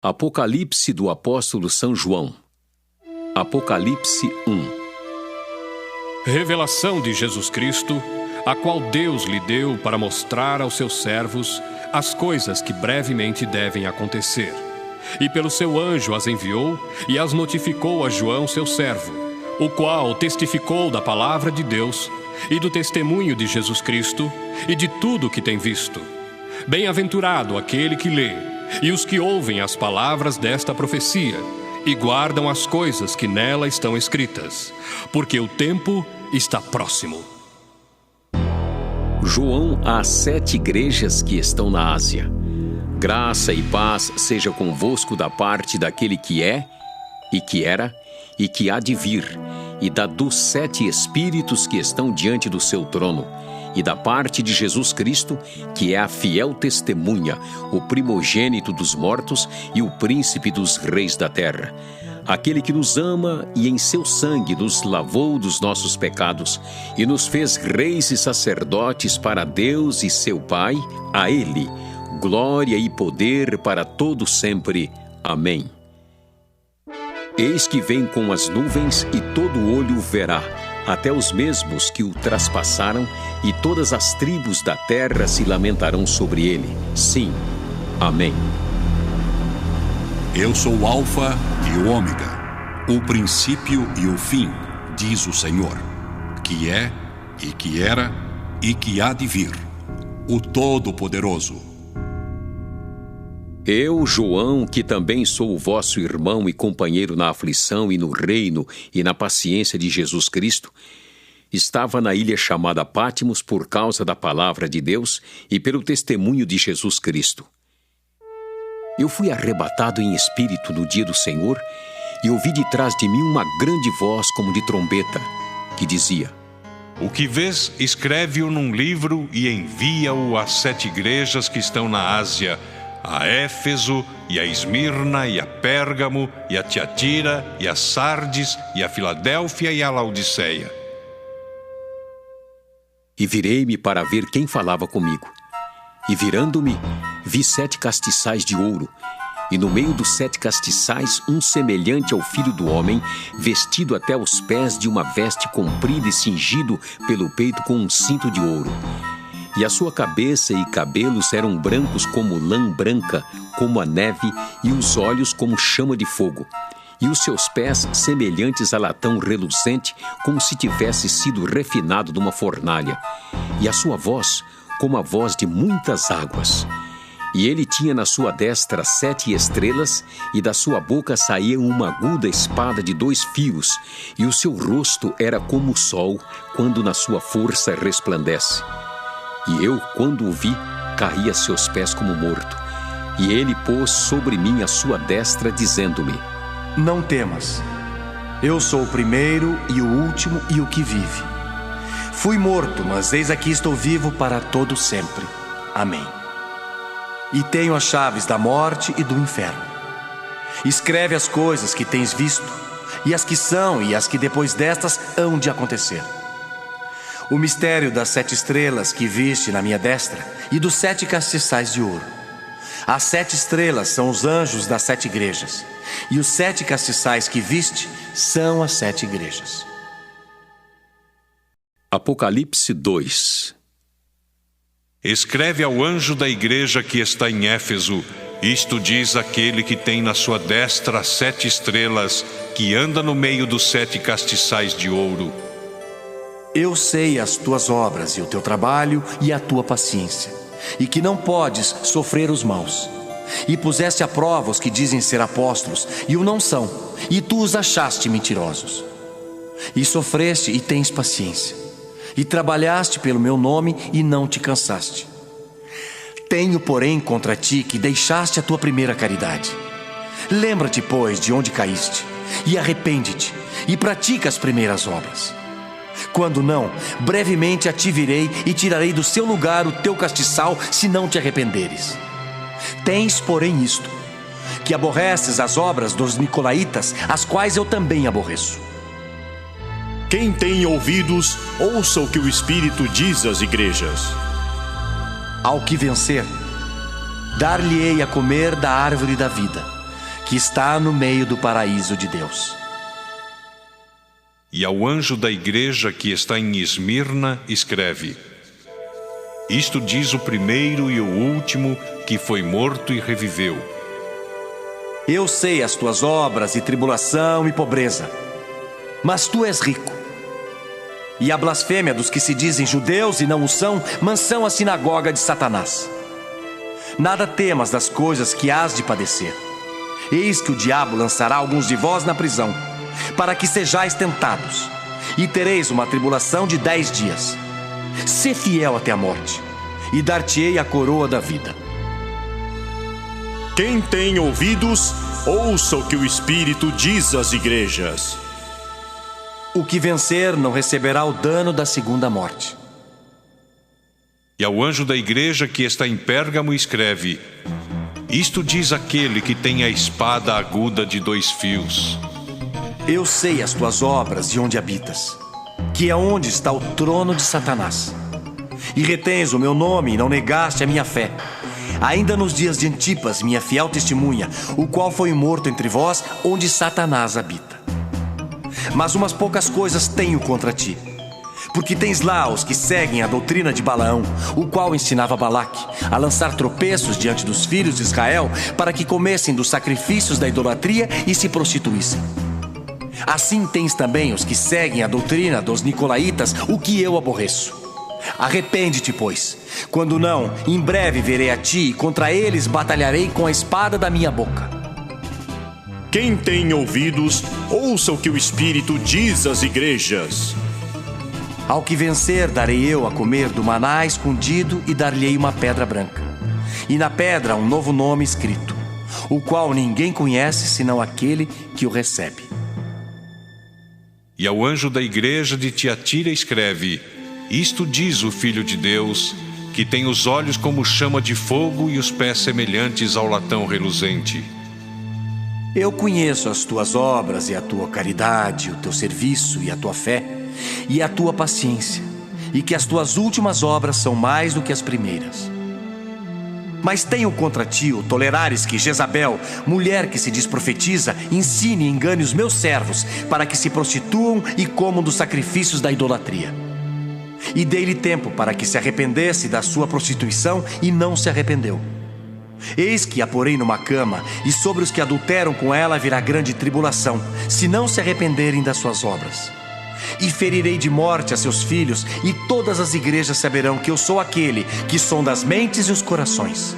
Apocalipse do apóstolo São João. Apocalipse 1. Revelação de Jesus Cristo, a qual Deus lhe deu para mostrar aos seus servos as coisas que brevemente devem acontecer. E pelo seu anjo as enviou e as notificou a João, seu servo, o qual testificou da palavra de Deus e do testemunho de Jesus Cristo e de tudo o que tem visto. Bem-aventurado aquele que lê e os que ouvem as palavras desta profecia e guardam as coisas que nela estão escritas, porque o tempo está próximo. João às 7 igrejas que estão na Ásia. Graça e paz seja convosco da parte daquele que é, e que era, e que há de vir, e da dos 7 Espíritos que estão diante do seu trono, e da parte de Jesus Cristo, que é a fiel testemunha, o primogênito dos mortos e o príncipe dos reis da terra. Aquele que nos ama e em seu sangue nos lavou dos nossos pecados e nos fez reis e sacerdotes para Deus e seu Pai, a Ele, glória e poder para todo sempre. Amém. Eis que vem com as nuvens e todo olho o verá, até os mesmos que o traspassaram, e todas as tribos da terra se lamentarão sobre ele. Sim. Amém. Eu sou o Alfa e o Ômega, o princípio e o fim, diz o Senhor, que é, e que era, e que há de vir, o Todo-Poderoso. Eu, João, que também sou o vosso irmão e companheiro na aflição e no reino e na paciência de Jesus Cristo, estava na ilha chamada Pátimos por causa da palavra de Deus e pelo testemunho de Jesus Cristo. Eu fui arrebatado em espírito no dia do Senhor e ouvi de trás de mim uma grande voz como de trombeta, que dizia: O que vês, escreve-o num livro e envia-o às 7 igrejas que estão na Ásia, a Éfeso, e a Esmirna, e a Pérgamo, e a Tiatira, e a Sardes, e a Filadélfia, e a Laodiceia. E virei-me para ver quem falava comigo. E virando-me, vi 7 castiçais de ouro, e no meio dos 7 castiçais um semelhante ao Filho do Homem, vestido até os pés de uma veste comprida e cingido pelo peito com um cinto de ouro. E a sua cabeça e cabelos eram brancos como lã branca, como a neve, e os olhos como chama de fogo. E os seus pés semelhantes a latão reluzente, como se tivesse sido refinado numa fornalha. E a sua voz como a voz de muitas águas. E ele tinha na sua destra 7 estrelas, e da sua boca saía uma aguda espada de 2 fios, e o seu rosto era como o sol, quando na sua força resplandece. E eu, quando o vi, caí a seus pés como morto. E ele pôs sobre mim a sua destra, dizendo-me: Não temas, eu sou o primeiro e o último e o que vive. Fui morto, mas eis aqui estou vivo para todo sempre. Amém. E tenho as chaves da morte e do inferno. Escreve as coisas que tens visto, e as que são e as que depois destas hão de acontecer. O mistério das 7 estrelas que viste na minha destra e dos 7 castiçais de ouro. As 7 estrelas são os anjos das 7 igrejas, e os 7 castiçais que viste são as 7 igrejas. Apocalipse 2. Escreve ao anjo da igreja que está em Éfeso: Isto diz aquele que tem na sua destra as 7 estrelas, que anda no meio dos 7 castiçais de ouro. Eu sei as tuas obras e o teu trabalho e a tua paciência, e que não podes sofrer os maus. E puseste à prova os que dizem ser apóstolos e o não são, e tu os achaste mentirosos. E sofreste e tens paciência, e trabalhaste pelo meu nome e não te cansaste. Tenho, porém, contra ti que deixaste a tua primeira caridade. Lembra-te, pois, de onde caíste, e arrepende-te, e pratica as primeiras obras. Quando não, brevemente a ti virei e tirarei do seu lugar o teu castiçal, se não te arrependeres. Tens, porém, isto, que aborreces as obras dos nicolaítas, as quais eu também aborreço. Quem tem ouvidos, ouça o que o Espírito diz às igrejas. Ao que vencer, dar-lhe-ei a comer da árvore da vida, que está no meio do paraíso de Deus. E ao anjo da igreja que está em Esmirna, escreve: Isto diz o primeiro e o último, que foi morto e reviveu. Eu sei as tuas obras e tribulação e pobreza, mas tu és rico. E a blasfêmia dos que se dizem judeus e não o são, mansão a sinagoga de Satanás. Nada temas das coisas que hás de padecer. Eis que o diabo lançará alguns de vós na prisão, para que sejais tentados, e tereis uma tribulação de 10 dias. Sê fiel até a morte, e dar-te-ei a coroa da vida. Quem tem ouvidos, ouça o que o Espírito diz às igrejas. O que vencer não receberá o dano da segunda morte. E ao anjo da igreja que está em Pérgamo, escreve: Isto diz aquele que tem a espada aguda de 2 fios. Eu sei as tuas obras e onde habitas, que é onde está o trono de Satanás. E retens o meu nome e não negaste a minha fé, ainda nos dias de Antipas, minha fiel testemunha, o qual foi morto entre vós, onde Satanás habita. Mas umas poucas coisas tenho contra ti, porque tens lá os que seguem a doutrina de Balaão, o qual ensinava Balaque a lançar tropeços diante dos filhos de Israel, para que comessem dos sacrifícios da idolatria e se prostituíssem. Assim tens também os que seguem a doutrina dos nicolaítas, o que eu aborreço. Arrepende-te, pois. Quando não, em breve virei a ti e contra eles batalharei com a espada da minha boca. Quem tem ouvidos, ouça o que o Espírito diz às igrejas. Ao que vencer, darei eu a comer do maná escondido e dar-lhe-ei uma pedra branca. E na pedra um novo nome escrito, o qual ninguém conhece senão aquele que o recebe. E ao anjo da igreja de Tiatira escreve: Isto diz o Filho de Deus, que tem os olhos como chama de fogo e os pés semelhantes ao latão reluzente. Eu conheço as tuas obras e a tua caridade, o teu serviço e a tua fé, e a tua paciência, e que as tuas últimas obras são mais do que as primeiras. Mas tenho contra ti o tolerares que Jezabel, mulher que se diz profetiza, ensine e engane os meus servos, para que se prostituam e comam dos sacrifícios da idolatria. E dei-lhe tempo para que se arrependesse da sua prostituição, e não se arrependeu. Eis que a porei numa cama, e sobre os que adulteram com ela virá grande tribulação, se não se arrependerem das suas obras. E ferirei de morte a seus filhos, e todas as igrejas saberão que eu sou aquele que sonda as mentes e os corações.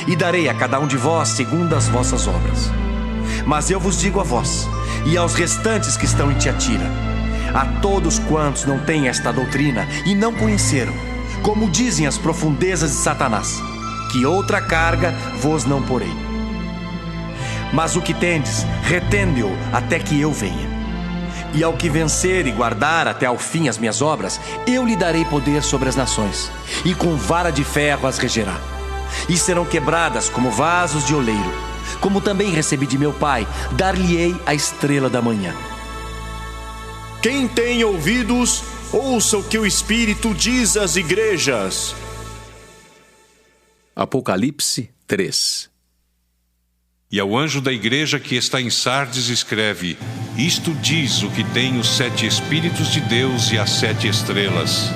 E darei a cada um de vós segundo as vossas obras. Mas eu vos digo a vós, e aos restantes que estão em Tiatira, a todos quantos não têm esta doutrina e não conheceram, como dizem as profundezas de Satanás, que outra carga vos não porei. Mas o que tendes, retende-o até que eu venha. E ao que vencer e guardar até ao fim as minhas obras, eu lhe darei poder sobre as nações, e com vara de ferro as regerá. E serão quebradas como vasos de oleiro, como também recebi de meu Pai, dar-lhe-ei a estrela da manhã. Quem tem ouvidos, ouça o que o Espírito diz às igrejas. Apocalipse 3. E ao anjo da igreja que está em Sardes escreve: Isto diz o que tem os 7 Espíritos de Deus e as 7 estrelas.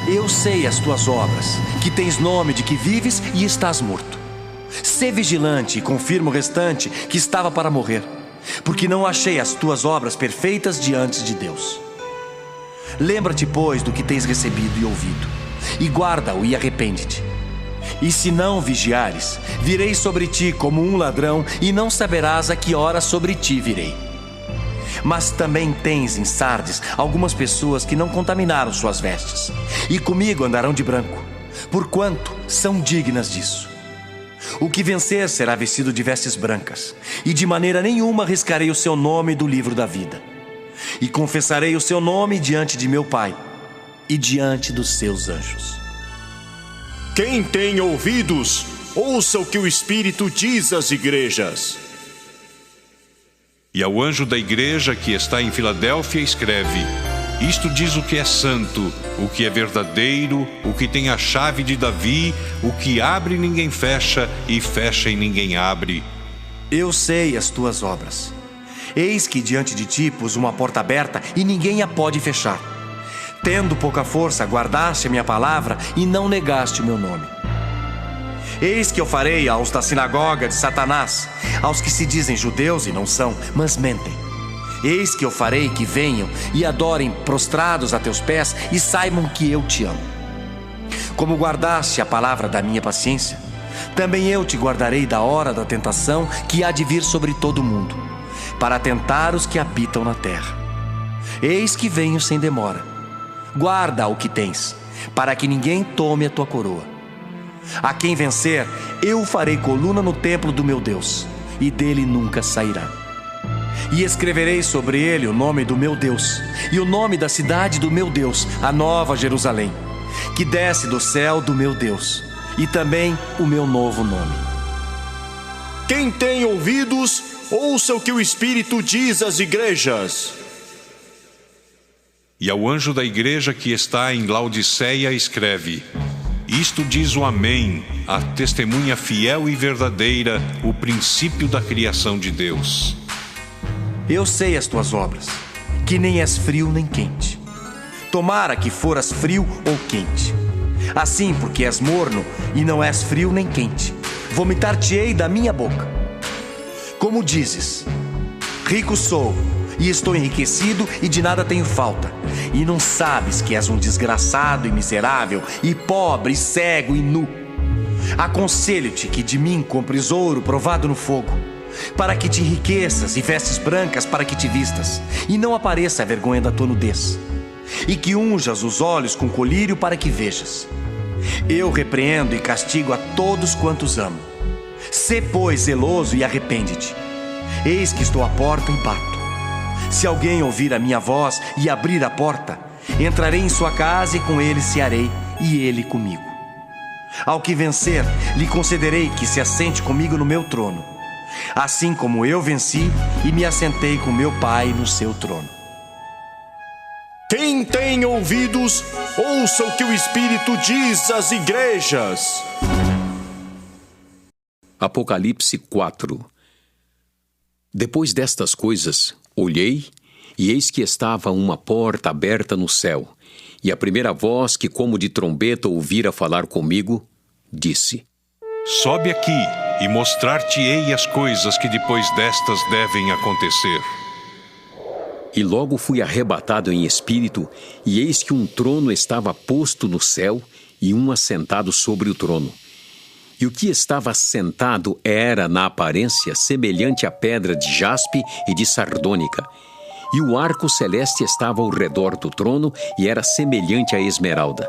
Eu sei as tuas obras, que tens nome de que vives e estás morto. Sê vigilante e confirma o restante que estava para morrer, porque não achei as tuas obras perfeitas diante de Deus. Lembra-te, pois, do que tens recebido e ouvido, e guarda-o e arrepende-te. E se não vigiares, virei sobre ti como um ladrão, e não saberás a que hora sobre ti virei. Mas também tens em Sardes algumas pessoas que não contaminaram suas vestes, e comigo andarão de branco, porquanto são dignas disso. O que vencer será vestido de vestes brancas, e de maneira nenhuma riscarei o seu nome do livro da vida. E confessarei o seu nome diante de meu Pai e diante dos seus anjos. Quem tem ouvidos, ouça o que o Espírito diz às igrejas. E ao anjo da igreja que está em Filadélfia escreve: Isto diz o que é santo, o que é verdadeiro, o que tem a chave de Davi, o que abre e ninguém fecha, e fecha e ninguém abre. Eu sei as tuas obras. Eis que diante de ti pus uma porta aberta e ninguém a pode fechar. Tendo pouca força, guardaste a minha palavra e não negaste o meu nome. Eis que eu farei aos da sinagoga de Satanás, aos que se dizem judeus e não são, mas mentem. Eis que eu farei que venham e adorem prostrados a teus pés e saibam que eu te amo. Como guardaste a palavra da minha paciência, também eu te guardarei da hora da tentação que há de vir sobre todo o mundo, para tentar os que habitam na terra. Eis que venho sem demora. Guarda o que tens, para que ninguém tome a tua coroa. A quem vencer, eu farei coluna no templo do meu Deus, e dele nunca sairá. E escreverei sobre ele o nome do meu Deus, e o nome da cidade do meu Deus, a nova Jerusalém, que desce do céu do meu Deus, e também o meu novo nome. Quem tem ouvidos, ouça o que o Espírito diz às igrejas. E ao anjo da igreja que está em Laodiceia escreve: Isto diz o Amém, a testemunha fiel e verdadeira, o princípio da criação de Deus. Eu sei as tuas obras, que nem és frio nem quente. Tomara que foras frio ou quente. Assim, porque és morno e não és frio nem quente, vomitar-te-ei da minha boca. Como dizes: rico sou, e estou enriquecido e de nada tenho falta, e não sabes que és um desgraçado e miserável, e pobre, e cego e nu. Aconselho-te que de mim compres ouro provado no fogo, para que te enriqueças, e vestes brancas para que te vistas, e não apareça a vergonha da tua nudez, e que unjas os olhos com colírio para que vejas. Eu repreendo e castigo a todos quantos amo. Sê, pois, zeloso e arrepende-te. Eis que estou à porta e bato. Se alguém ouvir a minha voz e abrir a porta, entrarei em sua casa e com ele cearei, e ele comigo. Ao que vencer, lhe concederei que se assente comigo no meu trono, assim como eu venci e me assentei com meu Pai no seu trono. Quem tem ouvidos, ouça o que o Espírito diz às igrejas. Apocalipse 4. Depois destas coisas, olhei, e eis que estava uma porta aberta no céu, e a primeira voz que como de trombeta ouvira falar comigo, disse: Sobe aqui, e mostrar-te-ei as coisas que depois destas devem acontecer. E logo fui arrebatado em espírito, e eis que um trono estava posto no céu, e um assentado sobre o trono. E o que estava sentado era, na aparência, semelhante à pedra de jaspe e de sardônica. E o arco celeste estava ao redor do trono, e era semelhante à esmeralda.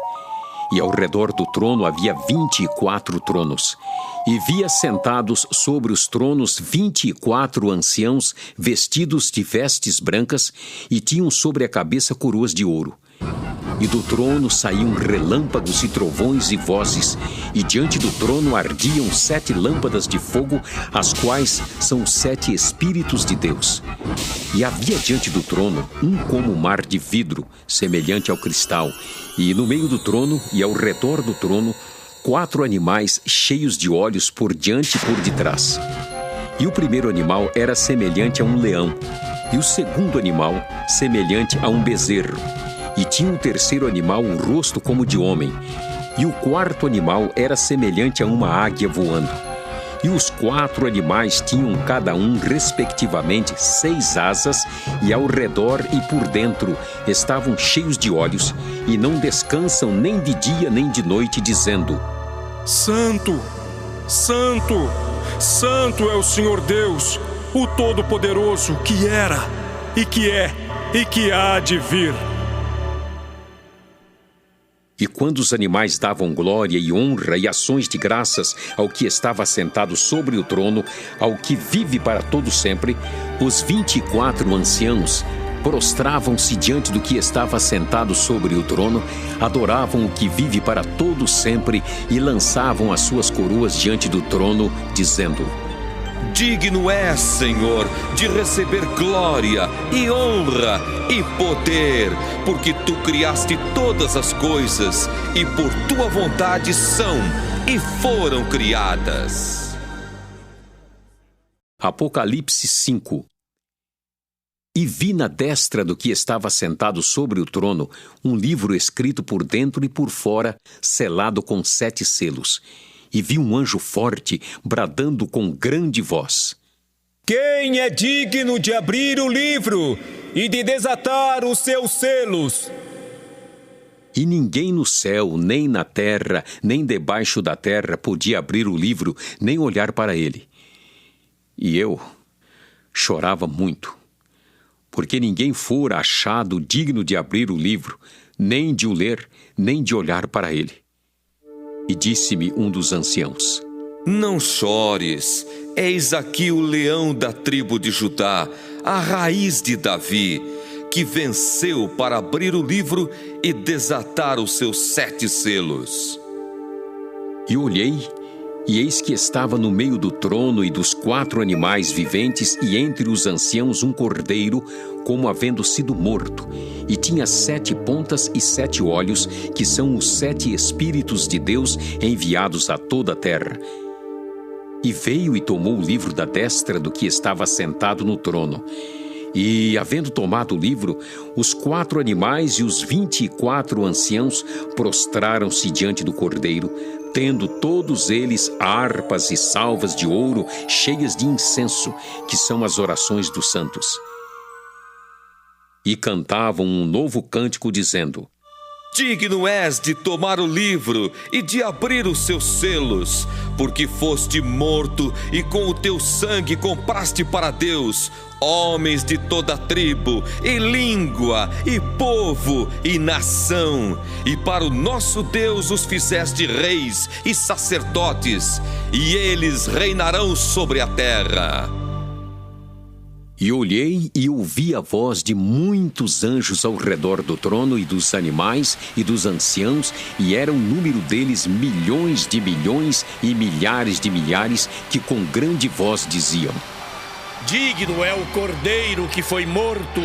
E ao redor do trono havia 24 tronos. E via sentados sobre os tronos 24 anciãos, vestidos de vestes brancas, e tinham sobre a cabeça coroas de ouro. E do trono saíam relâmpagos e trovões e vozes, e diante do trono ardiam 7 lâmpadas de fogo, as quais são 7 Espíritos de Deus. E havia diante do trono um como mar de vidro, semelhante ao cristal, e no meio do trono e ao redor do trono 4 animais cheios de olhos por diante e por detrás. E o primeiro animal era semelhante a um leão, e o segundo animal semelhante a um bezerro. E tinha o terceiro animal um rosto como de homem, e o quarto animal era semelhante a uma águia voando. E os 4 animais tinham cada um, respectivamente, 6 asas, e ao redor e por dentro estavam cheios de olhos, e não descansam nem de dia nem de noite, dizendo: Santo, Santo, Santo é o Senhor Deus, o Todo-Poderoso, que era, e que é, e que há de vir. E quando os animais davam glória e honra e ações de graças ao que estava sentado sobre o trono, ao que vive para todo sempre, os 24 anciãos prostravam-se diante do que estava sentado sobre o trono, adoravam o que vive para todo sempre e lançavam as suas coroas diante do trono, dizendo: Digno és, Senhor, de receber glória e honra e poder, porque tu criaste todas as coisas e por tua vontade são e foram criadas. Apocalipse 5. E vi na destra do que estava sentado sobre o trono um livro escrito por dentro e por fora, selado com 7 selos. E vi um anjo forte, bradando com grande voz: Quem é digno de abrir o livro e de desatar os seus selos? E ninguém no céu, nem na terra, nem debaixo da terra podia abrir o livro, nem olhar para ele. E eu chorava muito, porque ninguém fora achado digno de abrir o livro, nem de o ler, nem de olhar para ele. E disse-me um dos anciãos: Não chores, eis aqui o leão da tribo de Judá, a raiz de Davi, que venceu para abrir o livro e desatar os seus 7 selos. E olhei, e eis que estava no meio do trono e dos 4 animais viventes, e entre os anciãos um cordeiro, como havendo sido morto, e tinha 7 pontas e 7 olhos, que são os 7 Espíritos de Deus enviados a toda a terra. E veio e tomou o livro da destra do que estava sentado no trono. E, havendo tomado o livro, os 4 animais e os 24 anciãos prostraram-se diante do cordeiro, tendo todos eles harpas e salvas de ouro cheias de incenso, que são as orações dos santos. E cantavam um novo cântico, dizendo: Digno és de tomar o livro e de abrir os seus selos, porque foste morto e com o teu sangue compraste para Deus homens de toda tribo, e língua, e povo, e nação, e para o nosso Deus os fizeste reis e sacerdotes, e eles reinarão sobre a terra. E olhei e ouvi a voz de muitos anjos ao redor do trono e dos animais e dos anciãos, e era o número deles milhões de milhões e milhares de milhares, que com grande voz diziam: Digno é o Cordeiro que foi morto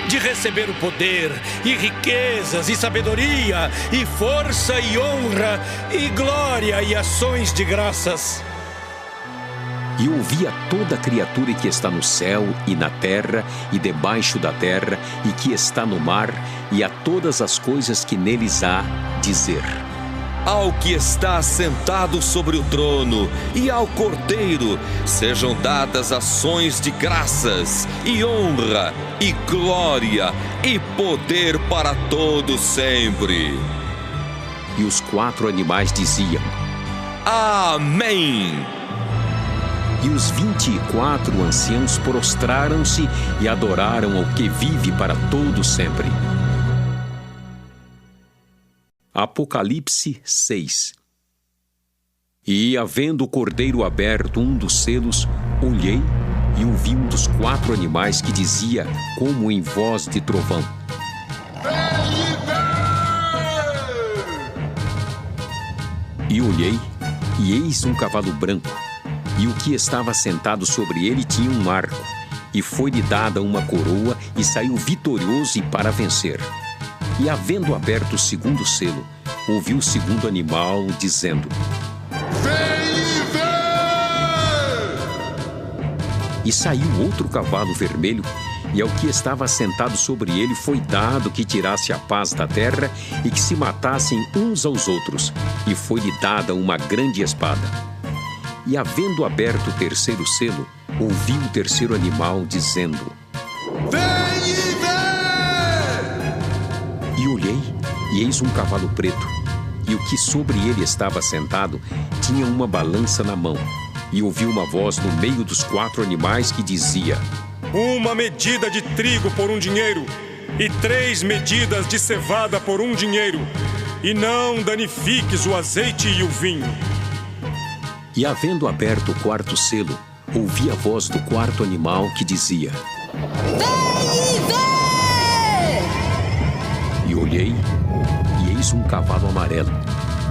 de receber o poder, e riquezas, e sabedoria, e força, e honra, e glória, e ações de graças. E ouvi a toda criatura que está no céu e na terra e debaixo da terra e que está no mar, e a todas as coisas que neles há, dizer: Ao que está sentado sobre o trono e ao Cordeiro sejam dadas ações de graças, e honra, e glória, e poder para todos sempre. E os 4 animais diziam: Amém! E os 24 anciãos prostraram-se e adoraram ao que vive para todo sempre. Apocalipse 6. E, havendo o cordeiro aberto um dos selos, olhei e ouvi um dos 4 animais que dizia, como em voz de trovão: E olhei, e eis um cavalo branco, e o que estava sentado sobre ele tinha um arco, e foi-lhe dada uma coroa, e saiu vitorioso e para vencer. E, havendo aberto o 2º selo, ouvi o 2º animal dizendo: E saiu outro cavalo vermelho, e ao que estava sentado sobre ele foi dado que tirasse a paz da terra e que se matassem uns aos outros, e foi-lhe dada uma grande espada. E, havendo aberto o 3º selo, ouvi o 3º animal dizendo: E olhei, e eis um cavalo preto, e o que sobre ele estava sentado tinha uma balança na mão. E ouvi uma voz no meio dos 4 animais que dizia: Uma medida de trigo por 1 dinheiro, e 3 medidas de cevada por 1 dinheiro, e não danifiques o azeite e o vinho. E, havendo aberto o 4º selo, ouvi a voz do 4º animal que dizia: Vem e vê! E olhei, e eis um cavalo amarelo,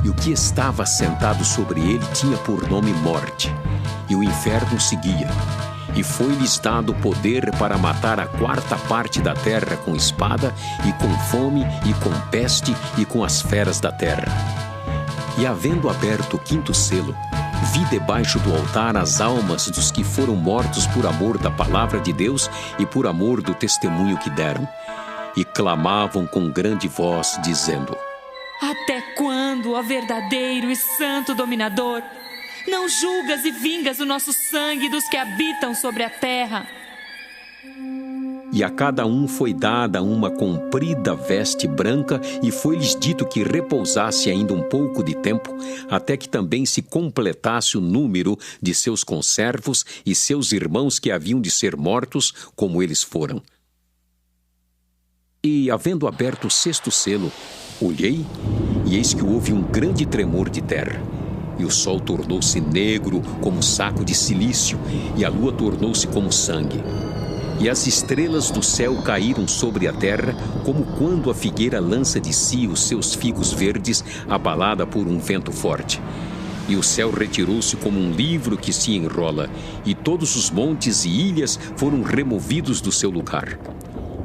e o que estava sentado sobre ele tinha por nome Morte, e o inferno seguia. E foi-lhes dado poder para matar a 4ª parte da terra com espada, e com fome, e com peste, e com as feras da terra. E, havendo aberto o 5º selo, vi debaixo do altar as almas dos que foram mortos por amor da palavra de Deus e por amor do testemunho que deram. E clamavam com grande voz, dizendo: Até quando, ó verdadeiro e santo dominador, não julgas e vingas o nosso sangue dos que habitam sobre a terra? E a cada um foi dada uma comprida veste branca, e foi-lhes dito que repousasse ainda um pouco de tempo, até que também se completasse o número de seus conservos e seus irmãos que haviam de ser mortos, como eles foram. E, havendo aberto o sexto selo, olhei, e eis que houve um grande tremor de terra. E o sol tornou-se negro como saco de cilício, e a lua tornou-se como sangue. E as estrelas do céu caíram sobre a terra, como quando a figueira lança de si os seus figos verdes, abalada por um vento forte. E o céu retirou-se como um livro que se enrola, e todos os montes e ilhas foram removidos do seu lugar.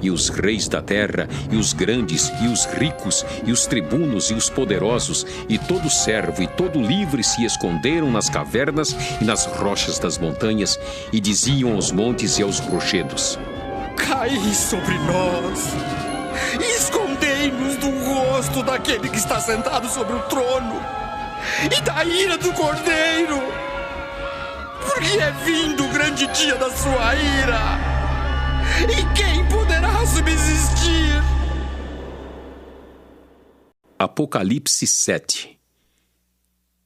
E os reis da terra, e os grandes, e os ricos, e os tribunos, e os poderosos, e todo servo, e todo livre se esconderam nas cavernas e nas rochas das montanhas, e diziam aos montes e aos rochedos: Cai sobre nós, e escondei-nos do rosto daquele que está sentado sobre o trono, e da ira do Cordeiro, porque é vindo o grande dia da sua ira. E quem poderá subsistir? Apocalipse 7.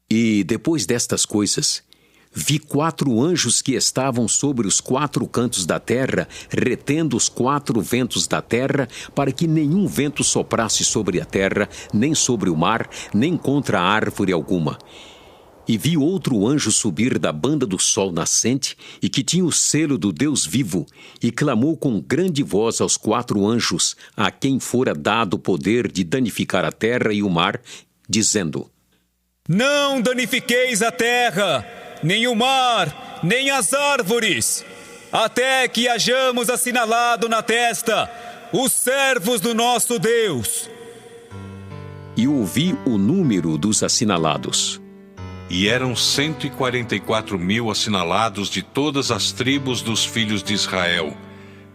E depois destas coisas, vi 4 anjos que estavam sobre os 4 cantos da terra, retendo os 4 ventos da terra, para que nenhum vento soprasse sobre a terra, nem sobre o mar, nem contra árvore alguma. E vi outro anjo subir da banda do sol nascente, e que tinha o selo do Deus vivo, e clamou com grande voz aos 4 anjos, a quem fora dado o poder de danificar a terra e o mar, dizendo: Não danifiqueis a terra, nem o mar, nem as árvores, até que hajamos assinalado na testa os servos do nosso Deus. E ouvi o número dos assinalados. E eram 144.000 assinalados de todas as tribos dos filhos de Israel.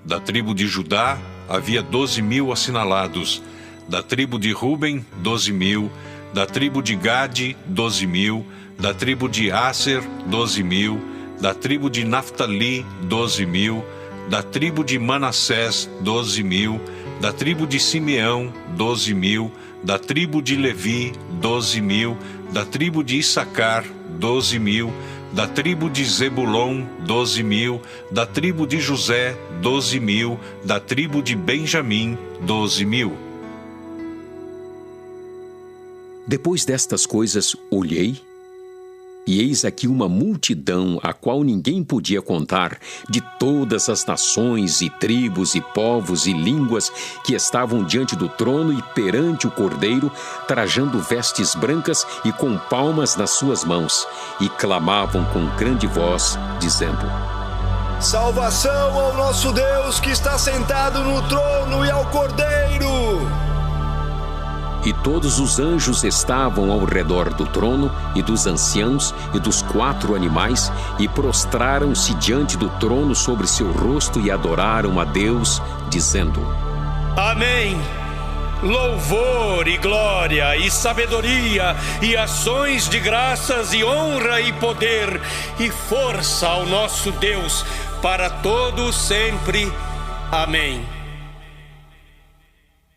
Da tribo de Judá havia 12.000 assinalados, da tribo de Ruben 12.000, da tribo de Gade 12.000, da tribo de Aser 12.000, da tribo de Naftali 12.000, da tribo de Manassés 12.000, da tribo de Simeão 12.000, da tribo de Levi 12.000, da tribo de Issacar 12.000, da tribo de Zebulon 12.000, da tribo de José 12.000, da tribo de Benjamim 12.000. Depois destas coisas olhei, e eis aqui uma multidão a qual ninguém podia contar, de todas as nações e tribos e povos e línguas que estavam diante do trono e perante o Cordeiro, trajando vestes brancas e com palmas nas suas mãos, e clamavam com grande voz, dizendo: Salvação ao nosso Deus que está sentado no trono e ao Cordeiro! E todos os anjos estavam ao redor do trono, e dos anciãos, e dos 4 animais, e prostraram-se diante do trono sobre seu rosto e adoraram a Deus, dizendo: Amém! Louvor e glória e sabedoria e ações de graças e honra e poder e força ao nosso Deus para todo sempre. Amém.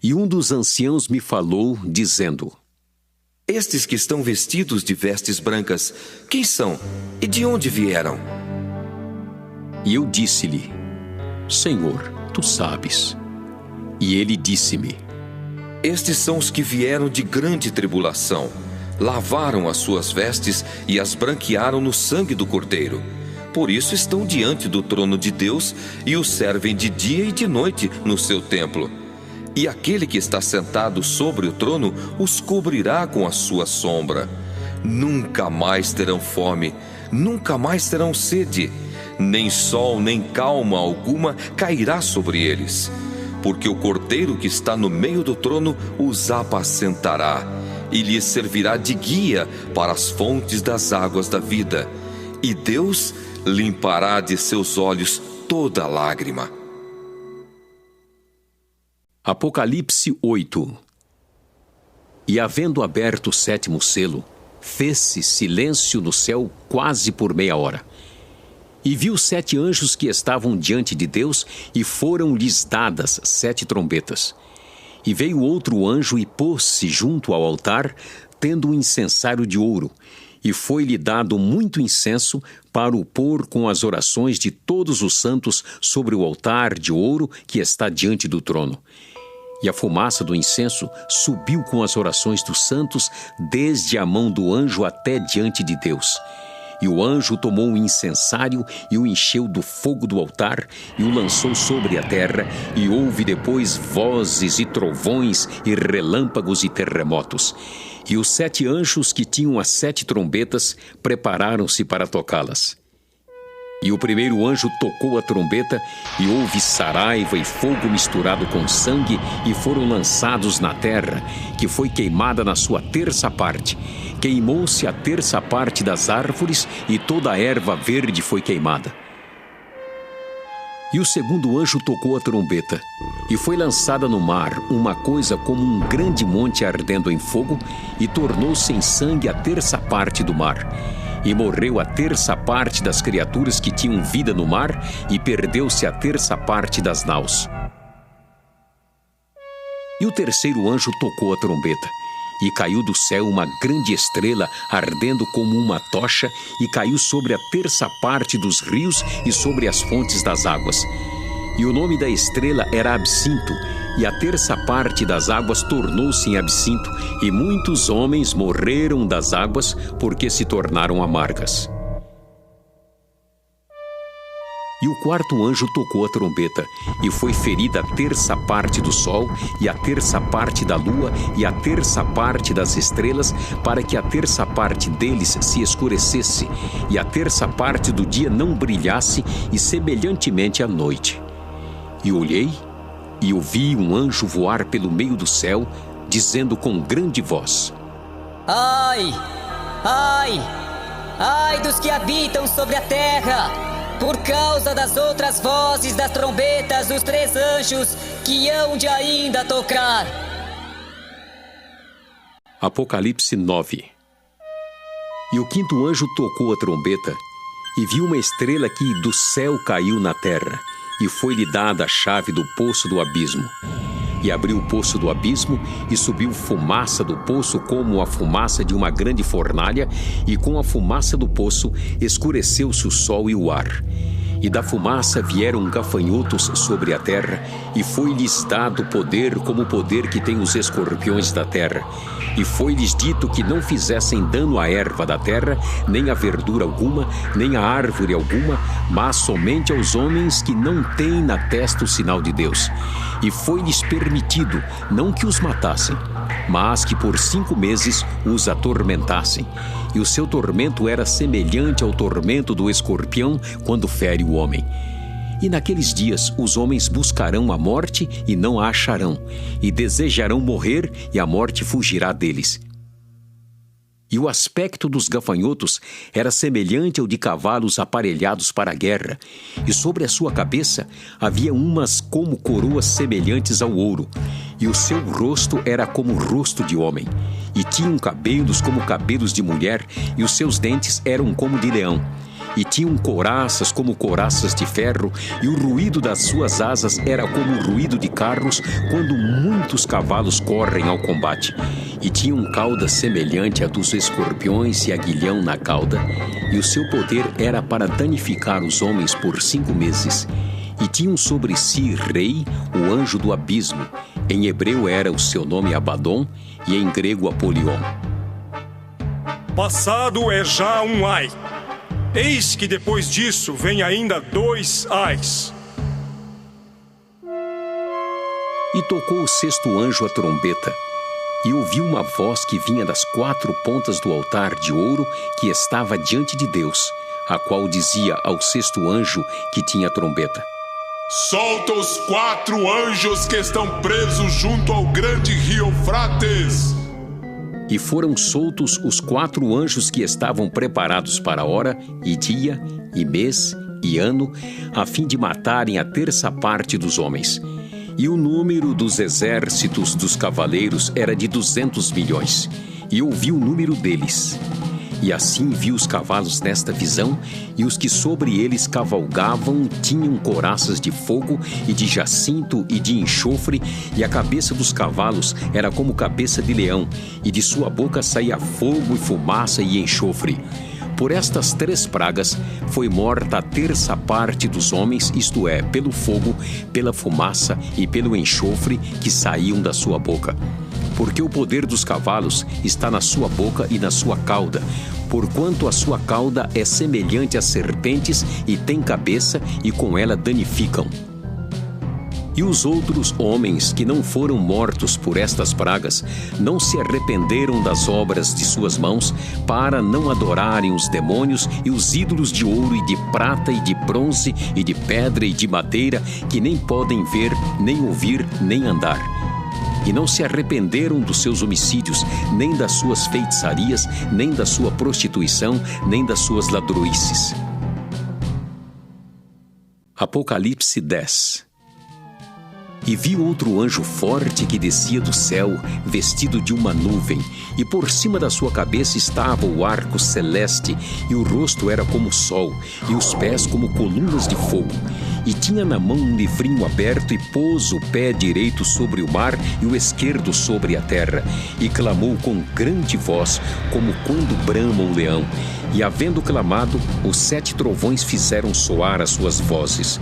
E um dos anciãos me falou, dizendo: Estes que estão vestidos de vestes brancas, quem são e de onde vieram? E eu disse-lhe: Senhor, tu sabes. E ele disse-me: Estes são os que vieram de grande tribulação, lavaram as suas vestes e as branquearam no sangue do Cordeiro. Por isso estão diante do trono de Deus e o servem de dia e de noite no seu templo. E aquele que está sentado sobre o trono os cobrirá com a sua sombra. Nunca mais terão fome, nunca mais terão sede, nem sol nem calma alguma cairá sobre eles. Porque o Cordeiro que está no meio do trono os apacentará, e lhes servirá de guia para as fontes das águas da vida. E Deus limpará de seus olhos toda lágrima. Apocalipse 8. E havendo aberto o 7º selo, fez-se silêncio no céu quase por meia hora. E viu 7 anjos que estavam diante de Deus, e foram-lhes dadas 7 trombetas. E veio outro anjo e pôs-se junto ao altar, tendo um incensário de ouro, e foi-lhe dado muito incenso para o pôr com as orações de todos os santos sobre o altar de ouro que está diante do trono. E a fumaça do incenso subiu com as orações dos santos desde a mão do anjo até diante de Deus. E o anjo tomou o incensário e o encheu do fogo do altar e o lançou sobre a terra, e houve depois vozes e trovões e relâmpagos e terremotos. E os 7 anjos que tinham as 7 trombetas prepararam-se para tocá-las. E o primeiro anjo tocou a trombeta, e houve saraiva e fogo misturado com sangue, e foram lançados na terra, que foi queimada na sua terça parte. Queimou-se a terça parte das árvores, e toda a erva verde foi queimada. E o segundo anjo tocou a trombeta, e foi lançada no mar uma coisa como um grande monte ardendo em fogo, e tornou-se em sangue a terça parte do mar. E morreu a terça parte das criaturas que tinham vida no mar, e perdeu-se a terça parte das naus. E o terceiro anjo tocou a trombeta, e caiu do céu uma grande estrela, ardendo como uma tocha, e caiu sobre a terça parte dos rios e sobre as fontes das águas. E o nome da estrela era Absinto, e a terça parte das águas tornou-se em absinto, e muitos homens morreram das águas, porque se tornaram amargas. E o quarto anjo tocou a trombeta, e foi ferida a terça parte do sol, e a terça parte da lua, e a terça parte das estrelas, para que a terça parte deles se escurecesse, e a terça parte do dia não brilhasse, e semelhantemente à noite. E olhei, e ouvi um anjo voar pelo meio do céu, dizendo com grande voz: Ai! Ai! Ai dos que habitam sobre a terra, por causa das outras vozes das trombetas dos 3 anjos que hão de ainda tocar. Apocalipse 9. E o quinto anjo tocou a trombeta, e viu uma estrela que do céu caiu na terra, e foi-lhe dada a chave do poço do abismo. E abriu o poço do abismo, e subiu fumaça do poço como a fumaça de uma grande fornalha, e com a fumaça do poço escureceu-se o sol e o ar. E da fumaça vieram gafanhotos sobre a terra, e foi-lhes dado poder como o poder que tem os escorpiões da terra. E foi-lhes dito que não fizessem dano à erva da terra, nem à verdura alguma, nem à árvore alguma, mas somente aos homens que não têm na testa o sinal de Deus. E foi-lhes permitido, não que os matassem, mas que por 5 meses os atormentassem. E o seu tormento era semelhante ao tormento do escorpião quando fere o homem. E naqueles dias os homens buscarão a morte e não a acharão, e desejarão morrer, e a morte fugirá deles. E o aspecto dos gafanhotos era semelhante ao de cavalos aparelhados para a guerra, e sobre a sua cabeça havia umas como coroas semelhantes ao ouro, e o seu rosto era como o rosto de homem, e tinham cabelos como cabelos de mulher, e os seus dentes eram como de leão. E tinham couraças como couraças de ferro, e o ruído das suas asas era como o ruído de carros quando muitos cavalos correm ao combate. E tinham cauda semelhante à dos escorpiões e aguilhão na cauda, e o seu poder era para danificar os homens por 5 meses. E tinham sobre si rei, o anjo do abismo. Em hebreu era o seu nome Abadom, e em grego Apolion. Passado é já um ai. Eis que depois disso vem ainda 2 ais. E tocou o 6º anjo a trombeta, e ouviu uma voz que vinha das 4 pontas do altar de ouro que estava diante de Deus, a qual dizia ao 6º anjo que tinha a trombeta: Solta os 4 anjos que estão presos junto ao grande rio Eufrates. E foram soltos os 4 anjos que estavam preparados para hora, e dia, e mês, e ano, a fim de matarem a 1/3 parte dos homens. E o número dos exércitos dos cavaleiros era de 200 milhões. E ouvi o número deles. E assim vi os cavalos nesta visão, e os que sobre eles cavalgavam tinham couraças de fogo e de jacinto e de enxofre, e a cabeça dos cavalos era como cabeça de leão, e de sua boca saía fogo e fumaça e enxofre. Por estas 3 pragas foi morta a 1/3 parte dos homens, isto é, pelo fogo, pela fumaça e pelo enxofre que saíam da sua boca. Porque o poder dos cavalos está na sua boca e na sua cauda, porquanto a sua cauda é semelhante a serpentes e tem cabeça, e com ela danificam. E os outros homens que não foram mortos por estas pragas não se arrependeram das obras de suas mãos, para não adorarem os demônios e os ídolos de ouro e de prata e de bronze e de pedra e de madeira, que nem podem ver, nem ouvir, nem andar. E não se arrependeram dos seus homicídios, nem das suas feitiçarias, nem da sua prostituição, nem das suas ladroices. Apocalipse 10. E vi outro anjo forte que descia do céu, vestido de uma nuvem, e por cima da sua cabeça estava o arco celeste, e o rosto era como o sol, e os pés como colunas de fogo. E tinha na mão um livrinho aberto, e pôs o pé direito sobre o mar e o esquerdo sobre a terra, e clamou com grande voz, como quando brama um leão. E havendo clamado, os 7 trovões fizeram soar as suas vozes.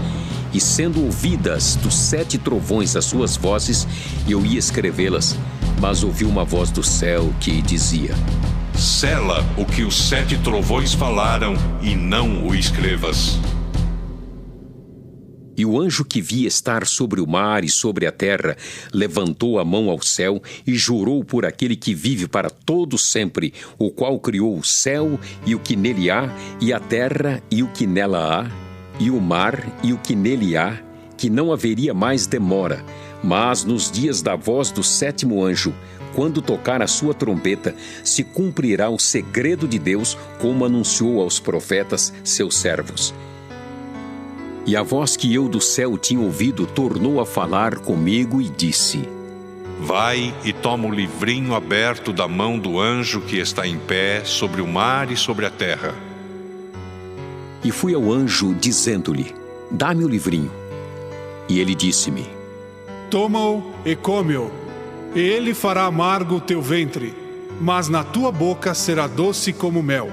E sendo ouvidas dos 7 trovões as suas vozes, eu ia escrevê-las, mas ouvi uma voz do céu que dizia: Sela o que os 7 trovões falaram, e não o escrevas. E o anjo que vi estar sobre o mar e sobre a terra levantou a mão ao céu e jurou por aquele que vive para todo sempre, o qual criou o céu e o que nele há, e a terra e o que nela há, e o mar e o que nele há, que não haveria mais demora, mas nos dias da voz do 7º anjo, quando tocar a sua trombeta, se cumprirá o segredo de Deus, como anunciou aos profetas, seus servos. E a voz que eu do céu tinha ouvido tornou a falar comigo e disse: Vai e toma o livrinho aberto da mão do anjo que está em pé sobre o mar e sobre a terra. E fui ao anjo, dizendo-lhe: Dá-me o livrinho. E ele disse-me: Toma-o e come-o. Ele fará amargo o teu ventre, mas na tua boca será doce como mel.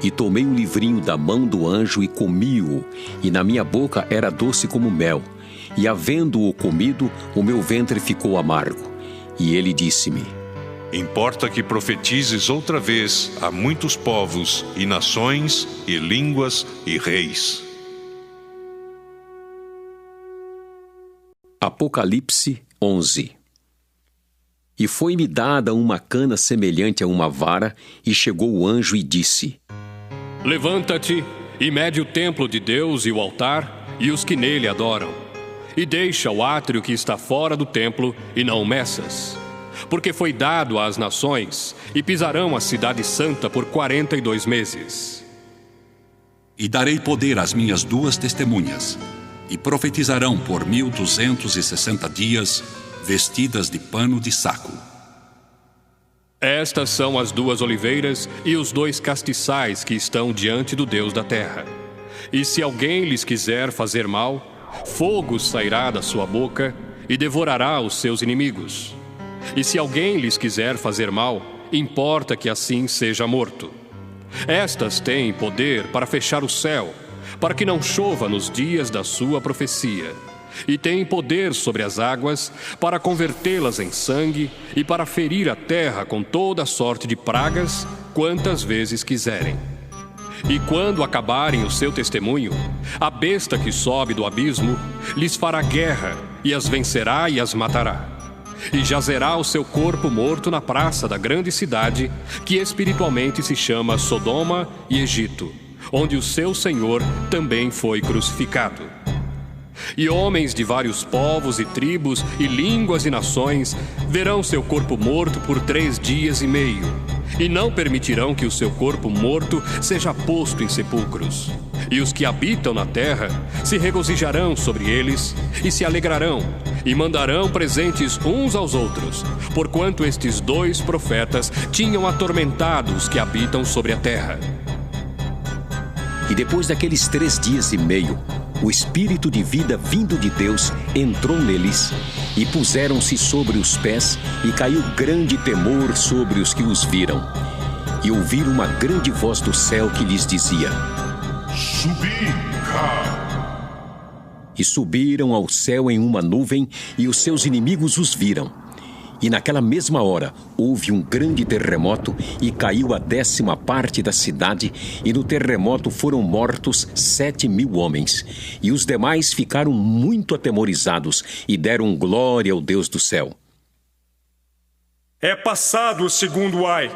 E tomei o livrinho da mão do anjo e comi-o, e na minha boca era doce como mel. E havendo-o comido, o meu ventre ficou amargo. E ele disse-me: Importa que profetizes outra vez a muitos povos, e nações, e línguas, e reis. Apocalipse 11. E foi-me dada uma cana semelhante a uma vara, e chegou o anjo e disse: Levanta-te e mede o templo de Deus e o altar e os que nele adoram, e deixa o átrio que está fora do templo e não o meças, porque foi dado às nações e pisarão a cidade santa por 42 meses. E darei poder às minhas 2 testemunhas, e profetizarão por 1260 dias, vestidas de pano de saco. Estas são as 2 oliveiras e os 2 castiçais que estão diante do Deus da terra. E se alguém lhes quiser fazer mal, fogo sairá da sua boca e devorará os seus inimigos. E se alguém lhes quiser fazer mal, importa que assim seja morto. Estas têm poder para fechar o céu, para que não chova nos dias da sua profecia. E têm poder sobre as águas para convertê-las em sangue e para ferir a terra com toda sorte de pragas, quantas vezes quiserem. E quando acabarem o seu testemunho, a besta que sobe do abismo lhes fará guerra e as vencerá e as matará. E jazerá o seu corpo morto na praça da grande cidade, que espiritualmente se chama Sodoma e Egito, onde o seu Senhor também foi crucificado. E homens de vários povos e tribos e línguas e nações verão seu corpo morto por 3 dias e meio, e não permitirão que o seu corpo morto seja posto em sepulcros. E os que habitam na terra se regozijarão sobre eles e se alegrarão, e mandarão presentes uns aos outros, porquanto estes 2 profetas tinham atormentado os que habitam sobre a terra. E depois daqueles 3 dias e meio, o Espírito de vida vindo de Deus entrou neles, e puseram-se sobre os pés, e caiu grande temor sobre os que os viram. E ouviram uma grande voz do céu que lhes dizia: Subi cá. E subiram ao céu em uma nuvem, e os seus inimigos os viram. E naquela mesma hora houve um grande terremoto, e caiu a 10ª parte da cidade, e no terremoto foram mortos 7.000 homens. E os demais ficaram muito atemorizados, e deram glória ao Deus do céu. É passado o 2º ai,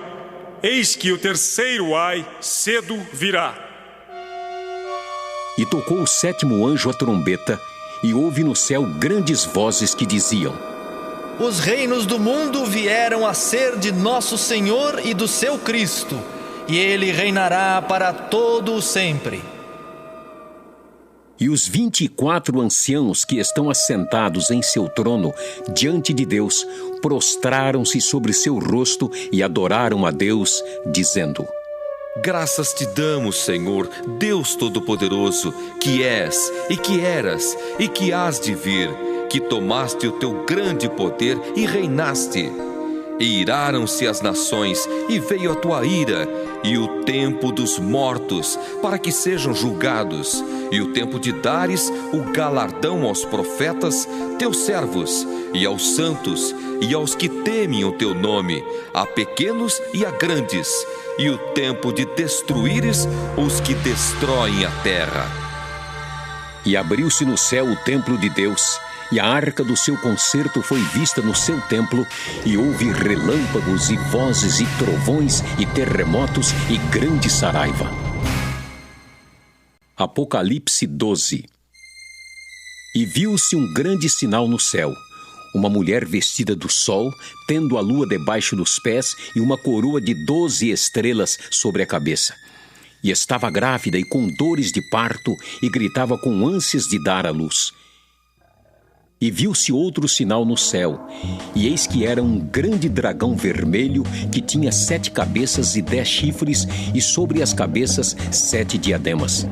eis que o 3º ai cedo virá. E tocou o 7º anjo a trombeta, e houve no céu grandes vozes que diziam: Os reinos do mundo vieram a ser de nosso Senhor e do seu Cristo, e ele reinará para todo o sempre. E os 24 anciãos que estão assentados em seu trono diante de Deus prostraram-se sobre seu rosto e adoraram a Deus, dizendo: Graças te damos, Senhor, Deus Todo-Poderoso, que és, e que eras, e que hás de vir, que tomaste o teu grande poder e reinaste. E iraram-se as nações, e veio a tua ira, e o tempo dos mortos, para que sejam julgados, e o tempo de dares o galardão aos profetas, teus servos, e aos santos, e aos que temem o teu nome, a pequenos e a grandes, e o tempo de destruíres os que destroem a terra. E abriu-se no céu o templo de Deus, e a arca do seu concerto foi vista no seu templo, e houve relâmpagos e vozes e trovões e terremotos e grande saraiva. Apocalipse 12. E viu-se um grande sinal no céu, uma mulher vestida do sol, tendo a lua debaixo dos pés e uma coroa de 12 estrelas sobre a cabeça. E estava grávida e com dores de parto, e gritava com ânsias de dar à luz. E viu-se outro sinal no céu, e eis que era um grande dragão vermelho, que tinha 7 cabeças e 10 chifres, e sobre as cabeças 7 diademas.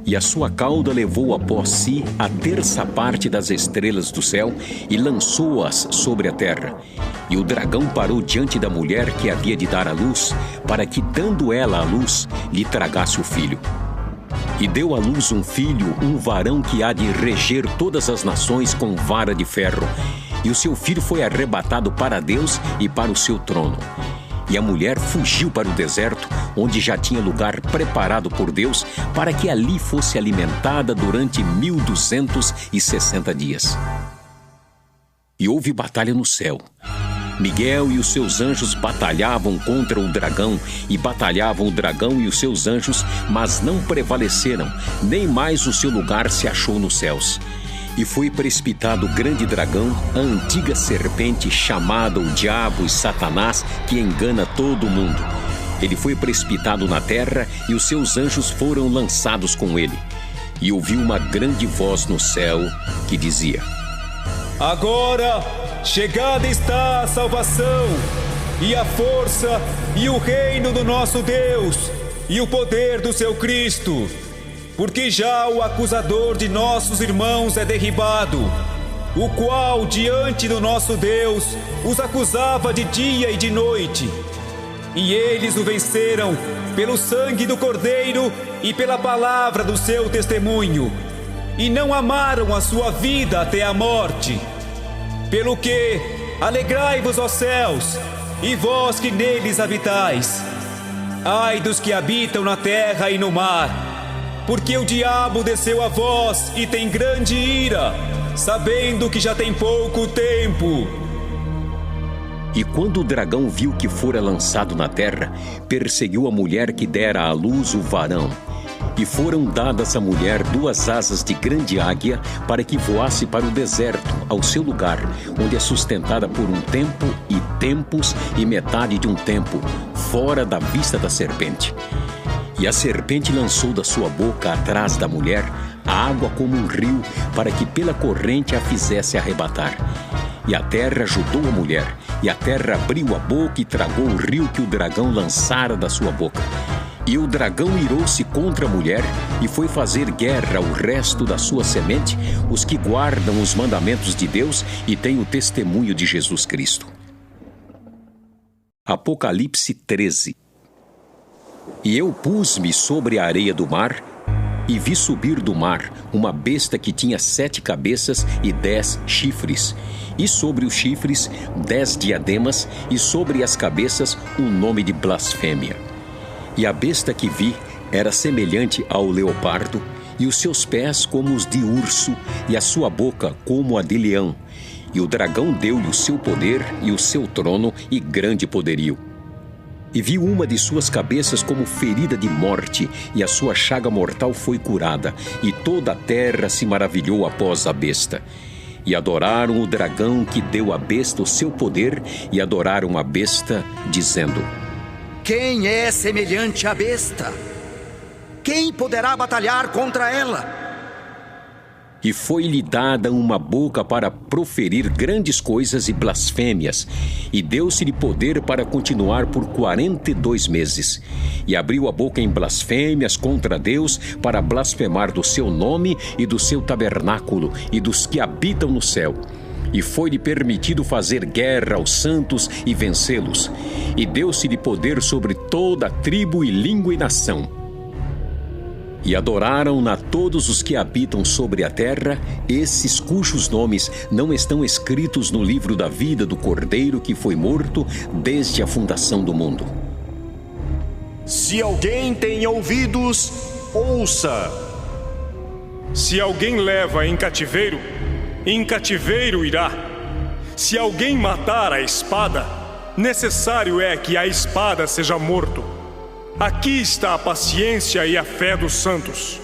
E a sua cauda levou após si a 1/3 parte das estrelas do céu, e lançou-as sobre a terra. E o dragão parou diante da mulher que havia de dar à luz, para que, dando ela à luz, lhe tragasse o filho. E deu à luz um filho, um varão que há de reger todas as nações com vara de ferro. E o seu filho foi arrebatado para Deus e para o seu trono. E a mulher fugiu para o deserto, onde já tinha lugar preparado por Deus, para que ali fosse alimentada durante 1260 dias. E houve batalha no céu. Miguel e os seus anjos batalhavam contra o dragão, e batalhavam o dragão e os seus anjos, mas não prevaleceram, nem mais o seu lugar se achou nos céus. E foi precipitado o grande dragão, a antiga serpente, chamada o Diabo e Satanás, que engana todo o mundo. Ele foi precipitado na terra, e os seus anjos foram lançados com ele. E ouviu uma grande voz no céu, que dizia: Agora chegada está a salvação, e a força, e o reino do nosso Deus, e o poder do seu Cristo, porque já o acusador de nossos irmãos é derribado, o qual diante do nosso Deus os acusava de dia e de noite. E eles o venceram pelo sangue do Cordeiro e pela palavra do seu testemunho, e não amaram a sua vida até a morte. Pelo que, alegrai-vos, ó céus, e vós que neles habitais. Ai dos que habitam na terra e no mar, porque o diabo desceu a vós e tem grande ira, sabendo que já tem pouco tempo. E quando o dragão viu que fora lançado na terra, perseguiu a mulher que dera à luz o varão. E foram dadas à mulher 2 asas de grande águia para que voasse para o deserto, ao seu lugar, onde é sustentada por um tempo e tempos e metade de um tempo, fora da vista da serpente. E a serpente lançou da sua boca atrás da mulher a água como um rio, para que pela corrente a fizesse arrebatar. E a terra ajudou a mulher, e a terra abriu a boca e tragou o rio que o dragão lançara da sua boca. E o dragão irou-se contra a mulher e foi fazer guerra ao resto da sua semente, os que guardam os mandamentos de Deus e têm o testemunho de Jesus Cristo. Apocalipse 13. E eu pus-me sobre a areia do mar e vi subir do mar uma besta que tinha 7 cabeças e 10 chifres, e sobre os chifres 10 diademas, e sobre as cabeças um nome de blasfêmia. E a besta que vi era semelhante ao leopardo, e os seus pés como os de urso, e a sua boca como a de leão. E o dragão deu-lhe o seu poder e o seu trono e grande poderio. E vi uma de suas cabeças como ferida de morte, e a sua chaga mortal foi curada, e toda a terra se maravilhou após a besta. E adoraram o dragão que deu à besta o seu poder, e adoraram a besta, dizendo: Quem é semelhante à besta? Quem poderá batalhar contra ela? E foi-lhe dada uma boca para proferir grandes coisas e blasfêmias, e deu-se-lhe poder para continuar por 42 meses. E abriu a boca em blasfêmias contra Deus, para blasfemar do seu nome e do seu tabernáculo, e dos que habitam no céu. E foi-lhe permitido fazer guerra aos santos e vencê-los. E deu-se-lhe poder sobre toda tribo e língua e nação. E adoraram-na todos os que habitam sobre a terra, esses cujos nomes não estão escritos no livro da vida do Cordeiro que foi morto desde a fundação do mundo. Se alguém tem ouvidos, ouça. Se alguém leva em cativeiro irá. Se alguém matar a espada, necessário é que a espada seja morto. Aqui está a paciência e a fé dos santos.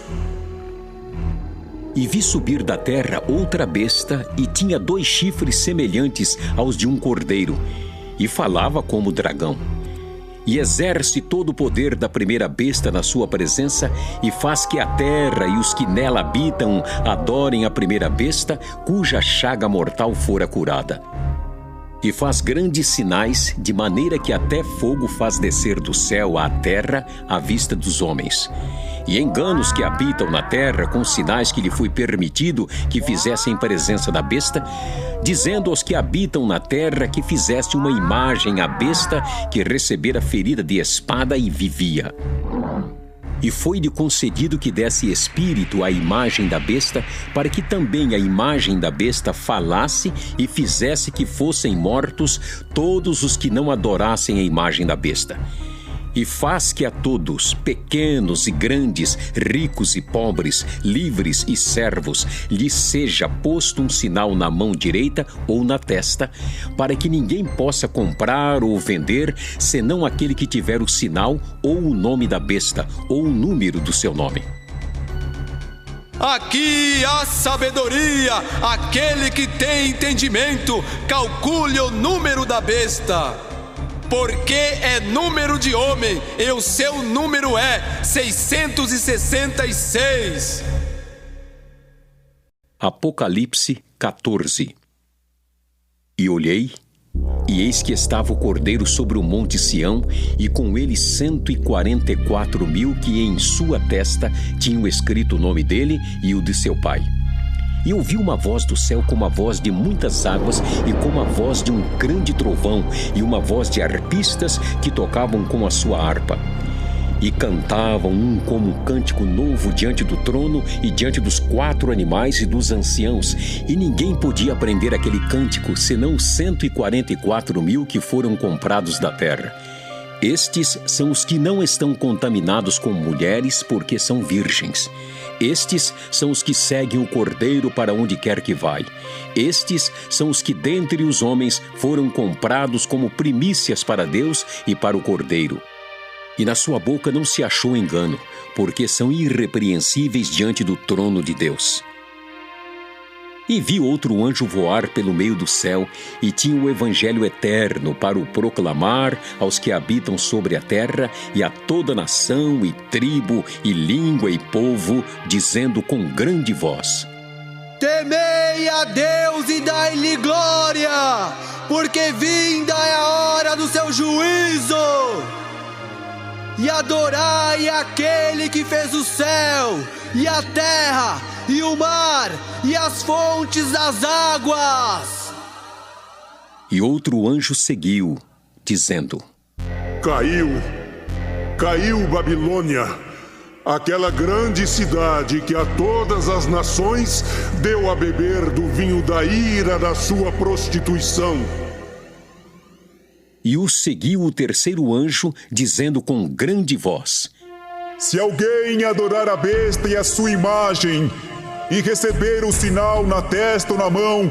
E vi subir da terra outra besta, e tinha 2 chifres semelhantes aos de um cordeiro, e falava como dragão. E exerce todo o poder da primeira besta na sua presença, e faz que a terra e os que nela habitam adorem a primeira besta, cuja chaga mortal fora curada. E faz grandes sinais, de maneira que até fogo faz descer do céu à terra à vista dos homens. E engana os que habitam na terra com sinais que lhe foi permitido que fizessem em presença da besta, dizendo aos que habitam na terra que fizesse uma imagem à besta que recebera ferida de espada e vivia. E foi-lhe concedido que desse espírito à imagem da besta, para que também a imagem da besta falasse e fizesse que fossem mortos todos os que não adorassem a imagem da besta. E faz que a todos, pequenos e grandes, ricos e pobres, livres e servos, lhes seja posto um sinal na mão direita ou na testa, para que ninguém possa comprar ou vender, senão aquele que tiver o sinal ou o nome da besta, ou o número do seu nome. Aqui há sabedoria, aquele que tem entendimento, calcule o número da besta. Porque é número de homem, e o seu número é 666. Apocalipse 14. E olhei, e eis que estava o Cordeiro sobre o monte Sião, e com ele 144.000 que em sua testa tinham escrito o nome dele e o de seu pai. E ouvi uma voz do céu como a voz de muitas águas e como a voz de um grande trovão e uma voz de arpistas que tocavam com a sua harpa. E cantavam um como um cântico novo diante do trono e diante dos 4 animais e dos anciãos. E ninguém podia aprender aquele cântico, senão os 144.000 que foram comprados da terra. Estes são os que não estão contaminados com mulheres, porque são virgens. Estes são os que seguem o Cordeiro para onde quer que vai. Estes são os que dentre os homens foram comprados como primícias para Deus e para o Cordeiro. E na sua boca não se achou engano, porque são irrepreensíveis diante do trono de Deus. E vi outro anjo voar pelo meio do céu, e tinha o evangelho eterno para o proclamar aos que habitam sobre a terra e a toda nação e tribo e língua e povo, dizendo com grande voz: Temei a Deus e dai-lhe glória, porque vinda é a hora do seu juízo. E adorai aquele que fez o céu e a terra e o mar e as fontes das águas. E outro anjo seguiu, dizendo: Caiu Babilônia, aquela grande cidade que a todas as nações deu a beber do vinho da ira da sua prostituição. E o seguiu o terceiro anjo, dizendo com grande voz: Se alguém adorar a besta e a sua imagem, e receber o sinal na testa ou na mão,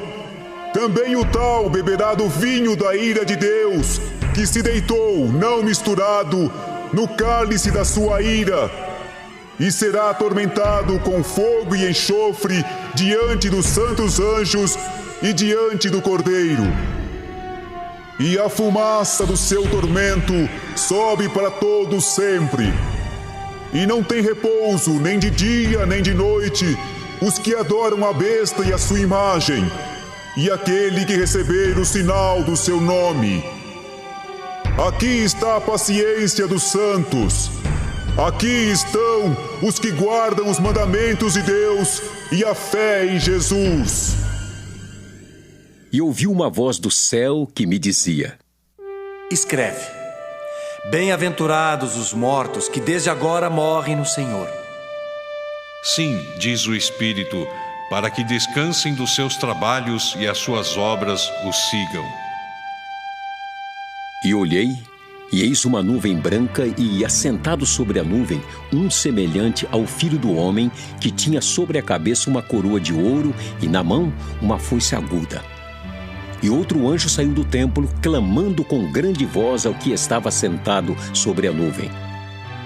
também o tal beberá do vinho da ira de Deus, que se deitou, não misturado, no cálice da sua ira, e será atormentado com fogo e enxofre diante dos santos anjos e diante do Cordeiro. E a fumaça do seu tormento sobe para todos sempre. E não tem repouso nem de dia nem de noite os que adoram a besta e a sua imagem, e aquele que receber o sinal do seu nome. Aqui está a paciência dos santos. Aqui estão os que guardam os mandamentos de Deus e a fé em Jesus. E ouvi uma voz do céu que me dizia: Escreve: Bem-aventurados os mortos que desde agora morrem no Senhor. Sim, diz o Espírito, para que descansem dos seus trabalhos e as suas obras os sigam. E olhei, e eis uma nuvem branca, e assentado sobre a nuvem, um semelhante ao Filho do Homem, que tinha sobre a cabeça uma coroa de ouro e na mão uma foice aguda. E outro anjo saiu do templo, clamando com grande voz ao que estava sentado sobre a nuvem: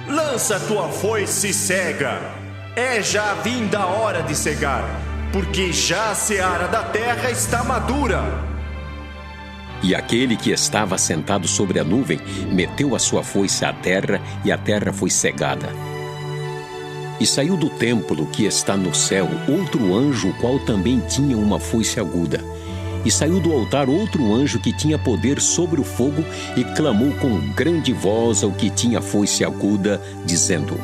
Lança tua foice e cega. É já vinda a hora de cegar, porque já a seara da terra está madura. E aquele que estava sentado sobre a nuvem meteu a sua foice à terra, e a terra foi cegada. E saiu do templo que está no céu outro anjo, o qual também tinha uma foice aguda. E saiu do altar outro anjo que tinha poder sobre o fogo, e clamou com grande voz ao que tinha foice aguda, dizendo: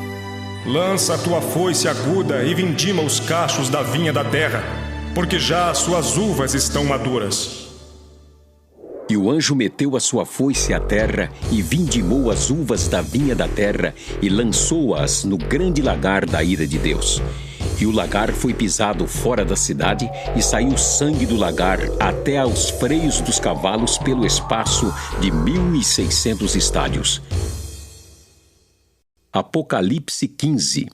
Lança a tua foice aguda e vindima os cachos da vinha da terra, porque já as suas uvas estão maduras. E o anjo meteu a sua foice à terra, e vindimou as uvas da vinha da terra, e lançou-as no grande lagar da ira de Deus. E o lagar foi pisado fora da cidade, e saiu sangue do lagar até aos freios dos cavalos pelo espaço de 1.600 estádios. Apocalipse 15.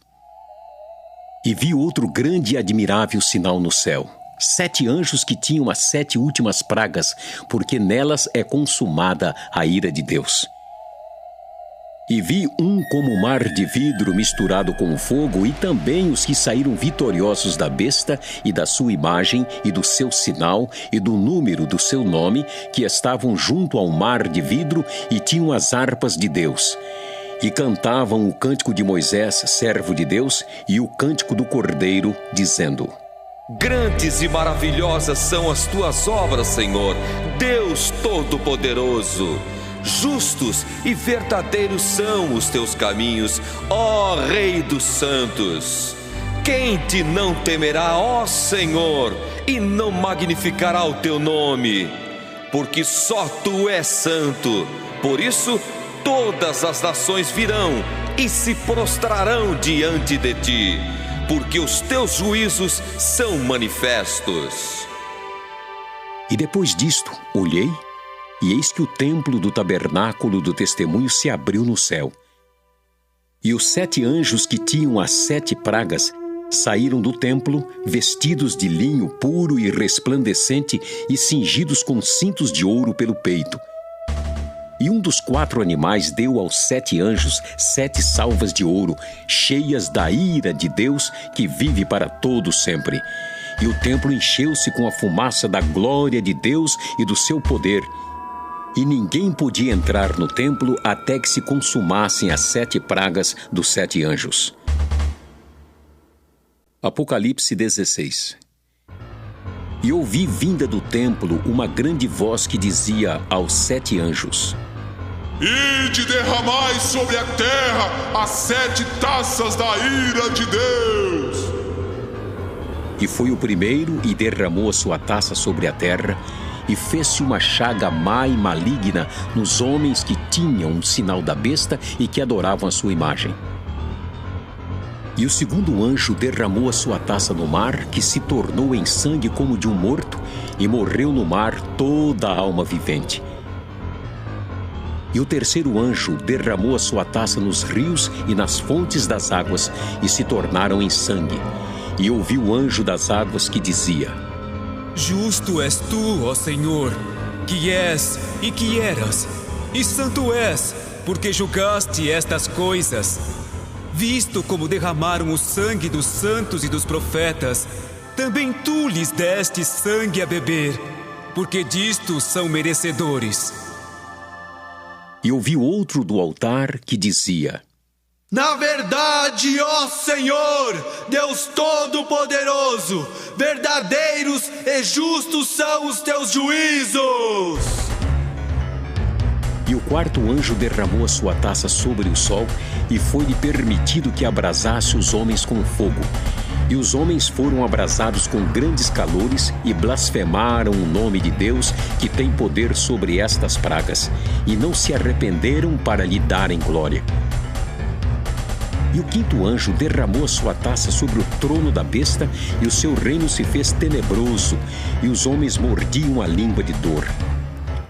E vi outro grande e admirável sinal no céu: 7 anjos que tinham as 7 últimas pragas, porque nelas é consumada a ira de Deus. E vi um como mar de vidro misturado com fogo, e também os que saíram vitoriosos da besta e da sua imagem e do seu sinal e do número do seu nome, que estavam junto ao mar de vidro e tinham as harpas de Deus. E cantavam o cântico de Moisés, servo de Deus, e o cântico do Cordeiro, dizendo: Grandes e maravilhosas são as tuas obras, Senhor, Deus Todo-Poderoso. Justos e verdadeiros são os teus caminhos, ó Rei dos Santos. Quem te não temerá, ó Senhor, e não magnificará o teu nome? Porque só tu és santo. Por isso, todas as nações virão e se prostrarão diante de ti, porque os teus juízos são manifestos. E depois disto, olhei, e eis que o templo do tabernáculo do testemunho se abriu no céu. E os 7 anjos que tinham as 7 pragas saíram do templo, vestidos de linho puro e resplandecente e cingidos com cintos de ouro pelo peito. E um dos 4 animais deu aos 7 anjos 7 salvas de ouro, cheias da ira de Deus, que vive para todo sempre. E o templo encheu-se com a fumaça da glória de Deus e do seu poder. E ninguém podia entrar no templo até que se consumassem as 7 pragas dos 7 anjos. Apocalipse 16. E ouvi vinda do templo uma grande voz que dizia aos 7 anjos: Ide derramai sobre a terra as 7 taças da ira de Deus. E foi o primeiro e derramou a sua taça sobre a terra, e fez-se uma chaga má e maligna nos homens que tinham um sinal da besta e que adoravam a sua imagem. E o segundo anjo derramou a sua taça no mar, que se tornou em sangue como de um morto, e morreu no mar toda a alma vivente. E o terceiro anjo derramou a sua taça nos rios e nas fontes das águas, e se tornaram em sangue. E ouvi o anjo das águas que dizia: Justo és tu, ó Senhor, que és e que eras, e santo és, porque julgaste estas coisas. Visto como derramaram o sangue dos santos e dos profetas, também tu lhes deste sangue a beber, porque disto são merecedores. E ouvi outro do altar que dizia: Na verdade, ó Senhor, Deus Todo-Poderoso, verdadeiros e justos são os teus juízos. E o quarto anjo derramou a sua taça sobre o sol, e foi-lhe permitido que abrasasse os homens com fogo. E os homens foram abrasados com grandes calores e blasfemaram o nome de Deus, que tem poder sobre estas pragas, e não se arrependeram para lhe darem glória. E o quinto anjo derramou a sua taça sobre o trono da besta, e o seu reino se fez tenebroso, e os homens mordiam a língua de dor.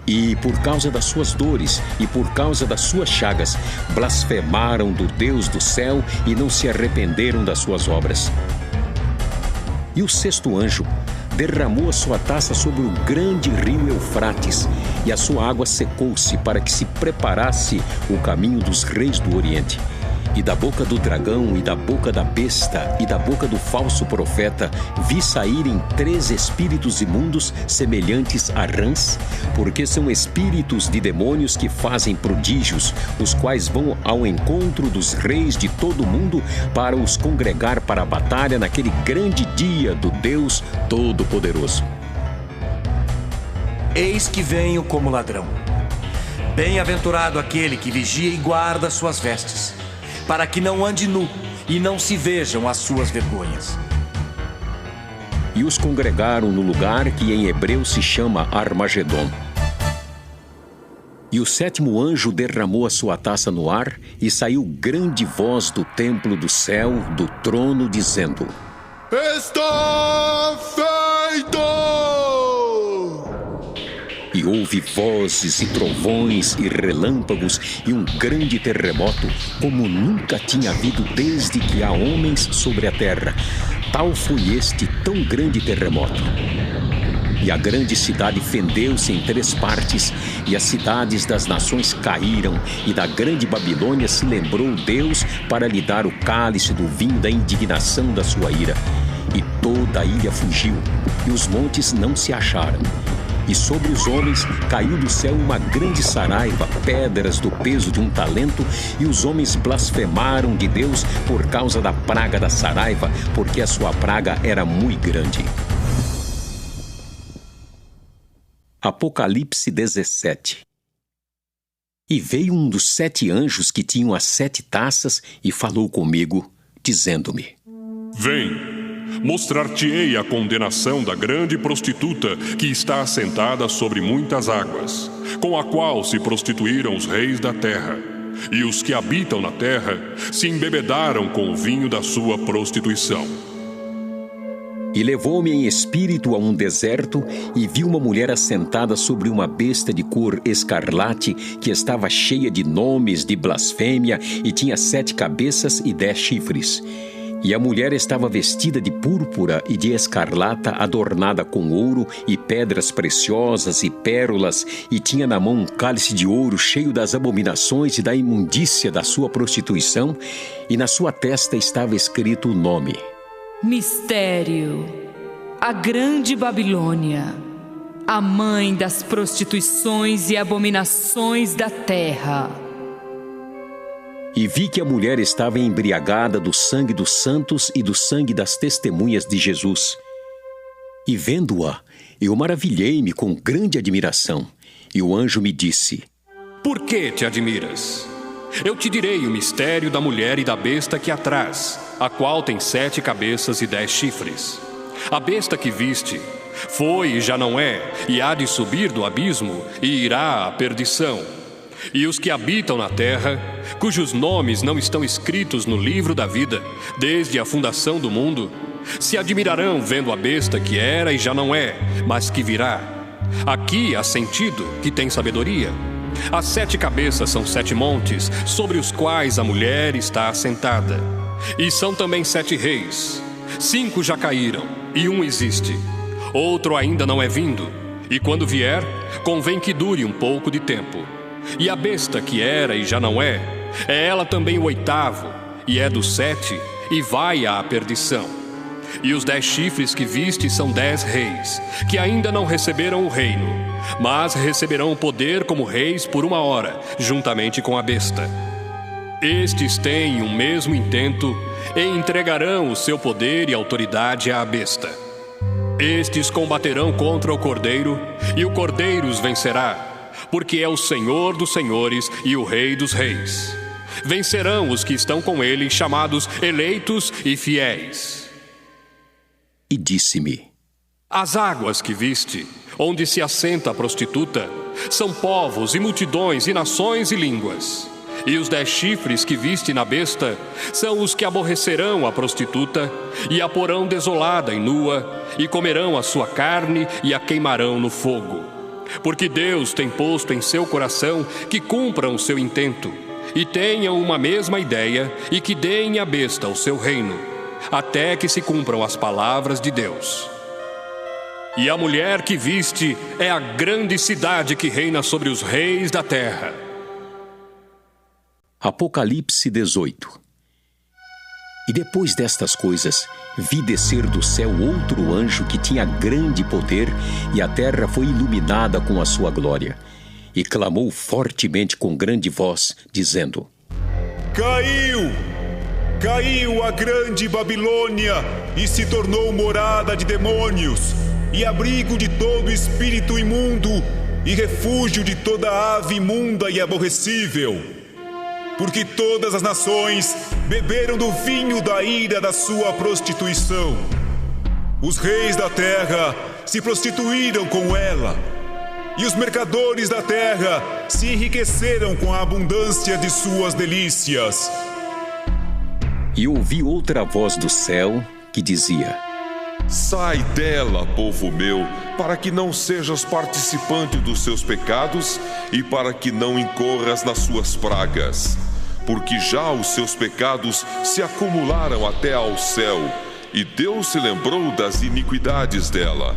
E por causa das suas dores e por causa das suas chagas, blasfemaram do Deus do céu e não se arrependeram das suas obras. E o sexto anjo derramou a sua taça sobre o grande rio Eufrates, e a sua água secou-se para que se preparasse o caminho dos reis do Oriente. E da boca do dragão, e da boca da besta, e da boca do falso profeta, vi saírem 3 espíritos imundos semelhantes a rãs, porque são espíritos de demônios que fazem prodígios, os quais vão ao encontro dos reis de todo o mundo para os congregar para a batalha naquele grande dia do Deus Todo-Poderoso. Eis que venho como ladrão. Bem-aventurado aquele que vigia e guarda suas vestes, para que não ande nu e não se vejam as suas vergonhas. E os congregaram no lugar que em hebreu se chama Armagedon. E o sétimo anjo derramou a sua taça no ar, e saiu grande voz do templo do céu, do trono, dizendo: Está feito! E houve vozes e trovões e relâmpagos e um grande terremoto, como nunca tinha havido desde que há homens sobre a terra. Tal foi este tão grande terremoto. E a grande cidade fendeu-se em 3 partes, e as cidades das nações caíram, e da grande Babilônia se lembrou Deus para lhe dar o cálice do vinho da indignação da sua ira. E toda a ilha fugiu, e os montes não se acharam. E sobre os homens caiu do céu uma grande saraiva, pedras do peso de um talento, e os homens blasfemaram de Deus por causa da praga da saraiva, porque a sua praga era muito grande. Apocalipse 17. E veio um dos 7 anjos que tinham as 7 taças e falou comigo, dizendo-me: Vem! Mostrar-te-ei a condenação da grande prostituta que está assentada sobre muitas águas, com a qual se prostituíram os reis da terra, e os que habitam na terra se embebedaram com o vinho da sua prostituição. E levou-me em espírito a um deserto, e vi uma mulher assentada sobre uma besta de cor escarlate, que estava cheia de nomes de blasfêmia, e tinha 7 cabeças e 10 chifres. E a mulher estava vestida de púrpura e de escarlata, adornada com ouro e pedras preciosas e pérolas, e tinha na mão um cálice de ouro cheio das abominações e da imundícia da sua prostituição, e na sua testa estava escrito o nome: Mistério, a grande Babilônia, a mãe das prostituições e abominações da terra. E vi que a mulher estava embriagada do sangue dos santos e do sangue das testemunhas de Jesus. E vendo-a, eu maravilhei-me com grande admiração. E o anjo me disse: Por que te admiras? Eu te direi o mistério da mulher e da besta que a traz, a qual tem 7 cabeças e 10 chifres. A besta que viste foi e já não é, e há de subir do abismo e irá à perdição. E os que habitam na terra, cujos nomes não estão escritos no livro da vida, desde a fundação do mundo, se admirarão vendo a besta que era e já não é, mas que virá. Aqui há sentido que tem sabedoria. As 7 cabeças são 7 montes, sobre os quais a mulher está assentada. E são também 7 reis. 5 já caíram, e um existe. Outro ainda não é vindo, e quando vier, convém que dure um pouco de tempo. E a besta que era e já não é ela também o 8º, e é dos 7, e vai à perdição. E os 10 chifres que viste são 10 reis, que ainda não receberam o reino, mas receberão o poder como reis por 1 hora, juntamente com a besta. Estes têm o mesmo intento e entregarão o seu poder e autoridade à besta. Estes combaterão contra o Cordeiro, e o Cordeiro os vencerá, porque é o Senhor dos senhores e o Rei dos reis. Vencerão os que estão com ele, chamados eleitos e fiéis. E disse-me: As águas que viste, onde se assenta a prostituta, são povos e multidões e nações e línguas. E os 10 chifres que viste na besta são os que aborrecerão a prostituta e a porão desolada e nua, e comerão a sua carne e a queimarão no fogo. Porque Deus tem posto em seu coração que cumpram o seu intento, e tenham uma mesma ideia, e que deem à besta o seu reino, até que se cumpram as palavras de Deus. E a mulher que viste é a grande cidade que reina sobre os reis da terra. Apocalipse 18. E depois destas coisas, vi descer do céu outro anjo que tinha grande poder, e a terra foi iluminada com a sua glória. E clamou fortemente com grande voz, dizendo: Caiu! Caiu a grande Babilônia, e se tornou morada de demônios, e abrigo de todo espírito imundo, e refúgio de toda ave imunda e aborrecível. Porque todas as nações beberam do vinho da ira da sua prostituição. Os reis da terra se prostituíram com ela, e os mercadores da terra se enriqueceram com a abundância de suas delícias. E ouvi outra voz do céu que dizia: Sai dela, povo meu, para que não sejas participante dos seus pecados e para que não incorras nas suas pragas. Porque já os seus pecados se acumularam até ao céu, e Deus se lembrou das iniquidades dela.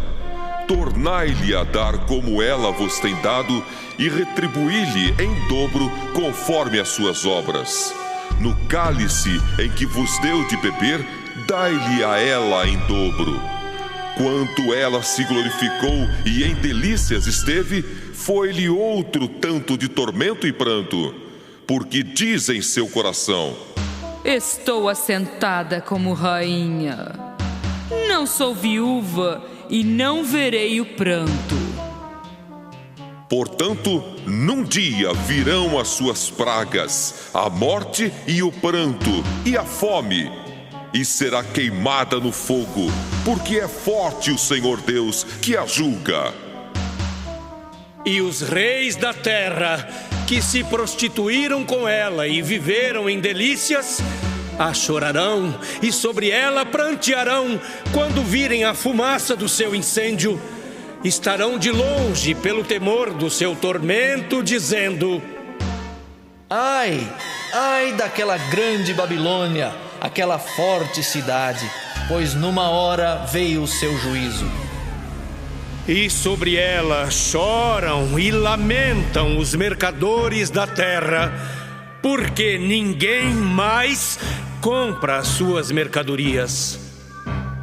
Tornai-lhe a dar como ela vos tem dado, e retribuí-lhe em dobro conforme as suas obras. No cálice em que vos deu de beber, dai-lhe a ela em dobro. Quanto ela se glorificou e em delícias esteve, foi-lhe outro tanto de tormento e pranto. Porque diz em seu coração: Estou assentada como rainha. Não sou viúva e não verei o pranto. Portanto, num dia virão as suas pragas, a morte e o pranto e a fome, e será queimada no fogo, porque é forte o Senhor Deus que a julga. E os reis da terra, que se prostituíram com ela e viveram em delícias, a chorarão e sobre ela prantearão quando virem a fumaça do seu incêndio. Estarão de longe pelo temor do seu tormento, dizendo: Ai, ai daquela grande Babilônia, aquela forte cidade, pois numa hora veio o seu juízo. E sobre ela choram e lamentam os mercadores da terra, porque ninguém mais compra as suas mercadorias.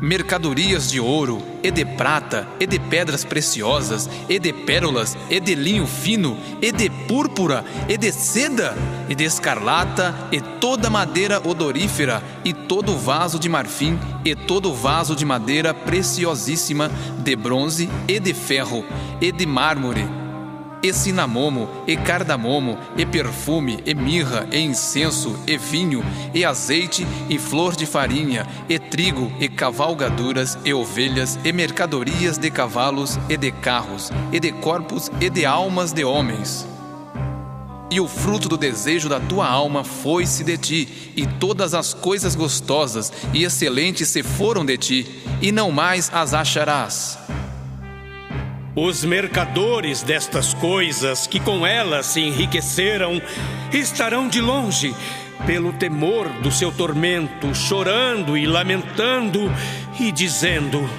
Mercadorias de ouro, e de prata, e de pedras preciosas, e de pérolas, e de linho fino, e de púrpura, e de seda, e de escarlata, e toda madeira odorífera, e todo vaso de marfim, e todo vaso de madeira preciosíssima, de bronze, e de ferro, e de mármore, e cinamomo, e cardamomo, e perfume, e mirra, e incenso, e vinho, e azeite, e flor de farinha, e trigo, e cavalgaduras, e ovelhas, e mercadorias de cavalos, e de carros, e de corpos, e de almas de homens. E o fruto do desejo da tua alma foi-se de ti, e todas as coisas gostosas e excelentes se foram de ti, e não mais as acharás. Os mercadores destas coisas, que com elas se enriqueceram, estarão de longe, pelo temor do seu tormento, chorando e lamentando e dizendo: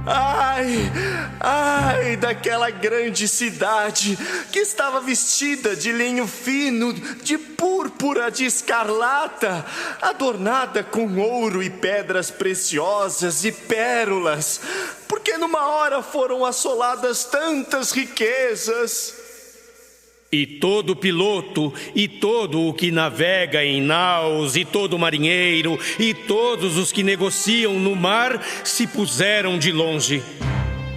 Ai, ai daquela grande cidade que estava vestida de linho fino, de púrpura, de escarlata, adornada com ouro e pedras preciosas e pérolas, porque numa hora foram assoladas tantas riquezas. E todo piloto, e todo o que navega em naus, e todo marinheiro, e todos os que negociam no mar se puseram de longe.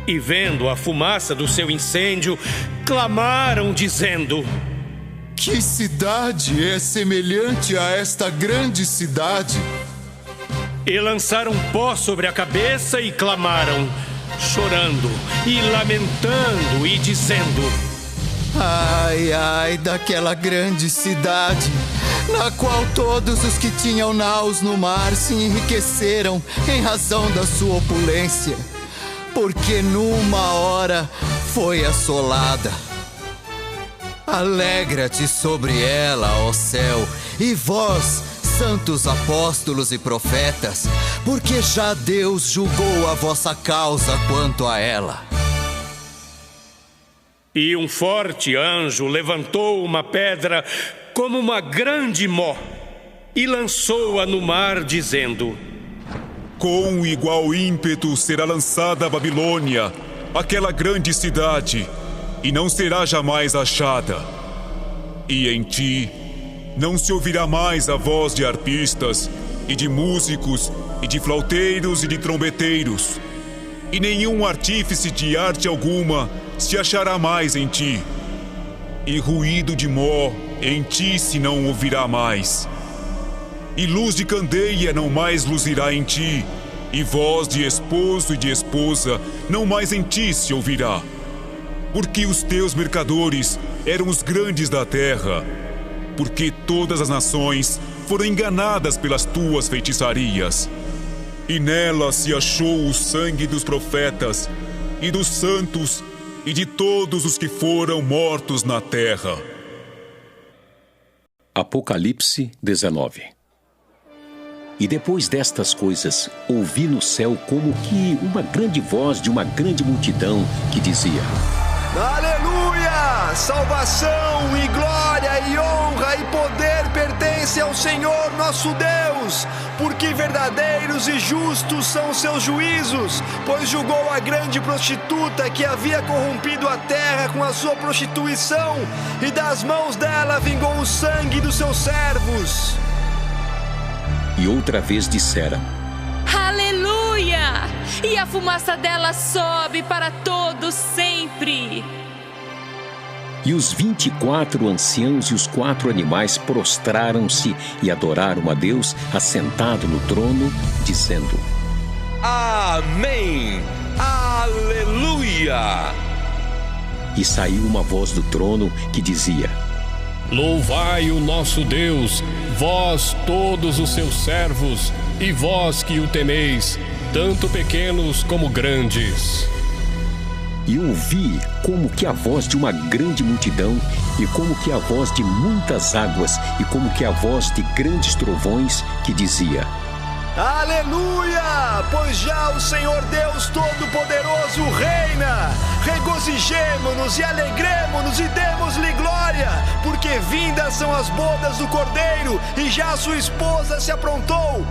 E vendo a fumaça do seu incêndio, clamaram dizendo: Que cidade é semelhante a esta grande cidade? E lançaram pó sobre a cabeça e clamaram, chorando e lamentando e dizendo: Ai, ai, daquela grande cidade, na qual todos os que tinham naus no mar se enriqueceram em razão da sua opulência, porque numa hora foi assolada. Alegra-te sobre ela, ó céu, e vós, santos apóstolos e profetas, porque já Deus julgou a vossa causa quanto a ela. E um forte anjo levantou uma pedra como uma grande mó e lançou-a no mar, dizendo: Com igual ímpeto será lançada a Babilônia, aquela grande cidade, e não será jamais achada. E em ti não se ouvirá mais a voz de arpistas, e de músicos, e de flauteiros e de trombeteiros, e nenhum artífice de arte alguma se achará mais em ti, e ruído de mó em ti se não ouvirá mais, e luz de candeia não mais luzirá em ti, e voz de esposo e de esposa não mais em ti se ouvirá, porque os teus mercadores eram os grandes da terra, porque todas as nações foram enganadas pelas tuas feitiçarias, e nela se achou o sangue dos profetas e dos santos e de todos os que foram mortos na terra. Apocalipse 19. E depois destas coisas, ouvi no céu como que uma grande voz de uma grande multidão que dizia: Aleluia! Salvação e glória e honra e poder pertencem ao Senhor nosso Deus, porque verdadeiros e justos são os seus juízos, pois julgou a grande prostituta que havia corrompido a terra com a sua prostituição, e das mãos dela vingou o sangue dos seus servos. E outra vez disseram: Aleluia! E a fumaça dela sobe para todos sempre. E os 24 anciãos e os 4 animais prostraram-se e adoraram a Deus assentado no trono, dizendo: Amém! Aleluia! E saiu uma voz do trono que dizia: Louvai o nosso Deus, vós todos os seus servos, e vós que o temeis, tanto pequenos como grandes. E ouvi como que a voz de uma grande multidão, e como que a voz de muitas águas, e como que a voz de grandes trovões, que dizia: Aleluia! Pois já o Senhor Deus Todo-Poderoso reina! Regozijemo-nos e alegremo-nos e demos-lhe glória, porque vindas são as bodas do Cordeiro, e já sua esposa se aprontou.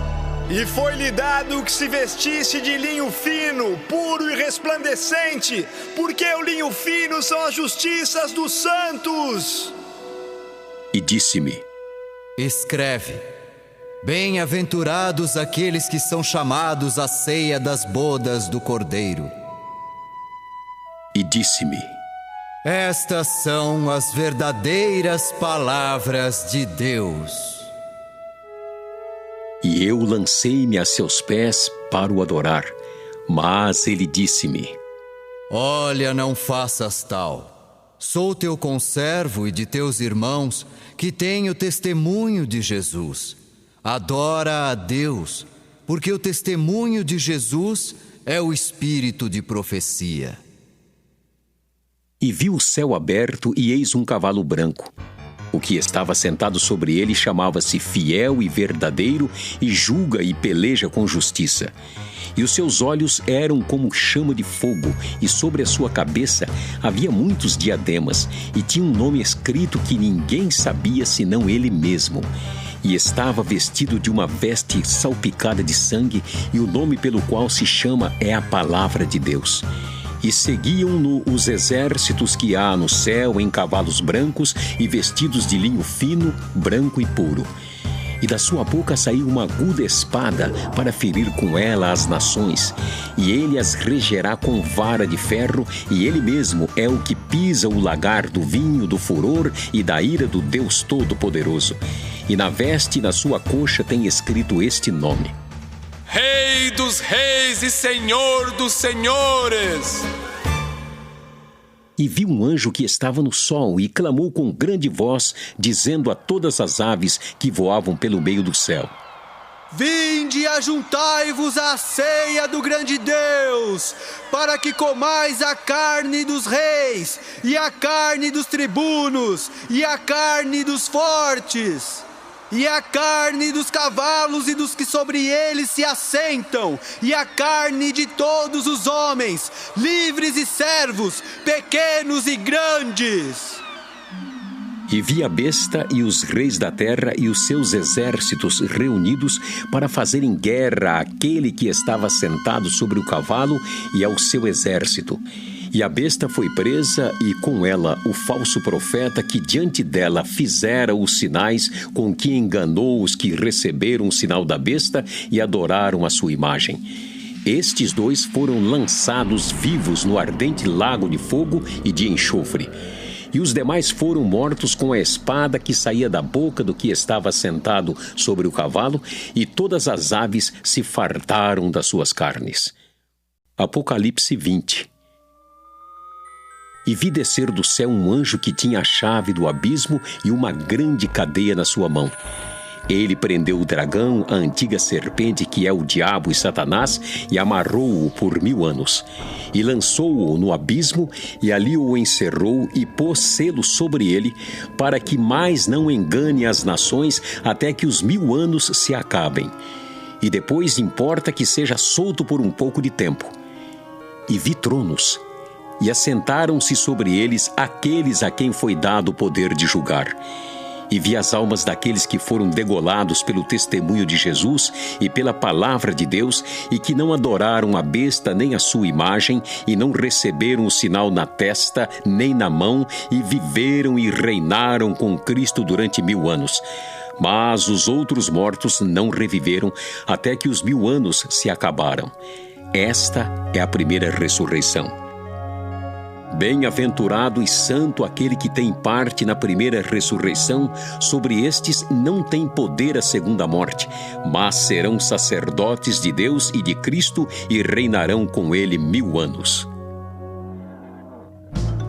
E foi-lhe dado que se vestisse de linho fino, puro e resplandecente, porque o linho fino são as justiças dos santos. E disse-me: Escreve: Bem-aventurados aqueles que são chamados à ceia das bodas do Cordeiro. E disse-me: Estas são as verdadeiras palavras de Deus. E eu lancei-me a seus pés para o adorar. Mas ele disse-me: Olha, não faças tal. Sou teu conservo e de teus irmãos, que têm o testemunho de Jesus. Adora a Deus, porque o testemunho de Jesus é o espírito de profecia. E vi o céu aberto, e eis um cavalo branco. O que estava sentado sobre ele chamava-se Fiel e Verdadeiro, e julga e peleja com justiça. E os seus olhos eram como chama de fogo, e sobre a sua cabeça havia muitos diademas, e tinha um nome escrito que ninguém sabia senão ele mesmo. E estava vestido de uma veste salpicada de sangue, e o nome pelo qual se chama é a Palavra de Deus. E seguiam-no os exércitos que há no céu em cavalos brancos e vestidos de linho fino, branco e puro. E da sua boca saiu uma aguda espada para ferir com ela as nações. E ele as regerá com vara de ferro, e ele mesmo é o que pisa o lagar do vinho do furor e da ira do Deus Todo-Poderoso. E na veste e na sua coxa tem escrito este nome: Rei dos reis e Senhor dos senhores. E vi um anjo que estava no sol e clamou com grande voz, dizendo a todas as aves que voavam pelo meio do céu: Vinde e ajuntai-vos à ceia do grande Deus, para que comais a carne dos reis, e a carne dos tribunos, e a carne dos fortes, e a carne dos cavalos e dos que sobre eles se assentam, e a carne de todos os homens, livres e servos, pequenos e grandes. E vi a besta e os reis da terra e os seus exércitos reunidos para fazerem guerra àquele que estava sentado sobre o cavalo e ao seu exército. E a besta foi presa, e com ela o falso profeta que diante dela fizera os sinais com que enganou os que receberam o sinal da besta e adoraram a sua imagem. Estes dois foram lançados vivos no ardente lago de fogo e de enxofre. E os demais foram mortos com a espada que saía da boca do que estava sentado sobre o cavalo, e todas as aves se fartaram das suas carnes. Apocalipse 20. E vi descer do céu um anjo que tinha a chave do abismo e uma grande cadeia na sua mão. Ele prendeu o dragão, a antiga serpente que é o diabo e Satanás, e amarrou-o por 1000 anos. E lançou-o no abismo, e ali o encerrou e pôs selo sobre ele, para que mais não engane as nações até que os 1000 anos se acabem. E depois importa que seja solto por um pouco de tempo. E vi tronos, e assentaram-se sobre eles aqueles a quem foi dado o poder de julgar. E vi as almas daqueles que foram degolados pelo testemunho de Jesus e pela palavra de Deus, e que não adoraram a besta nem a sua imagem, e não receberam o sinal na testa nem na mão, e viveram e reinaram com Cristo durante 1000 anos. Mas os outros mortos não reviveram até que os 1000 anos se acabaram. Esta é a primeira ressurreição. Bem-aventurado e santo aquele que tem parte na primeira ressurreição. Sobre estes não tem poder a segunda morte, mas serão sacerdotes de Deus e de Cristo e reinarão com ele 1000 anos.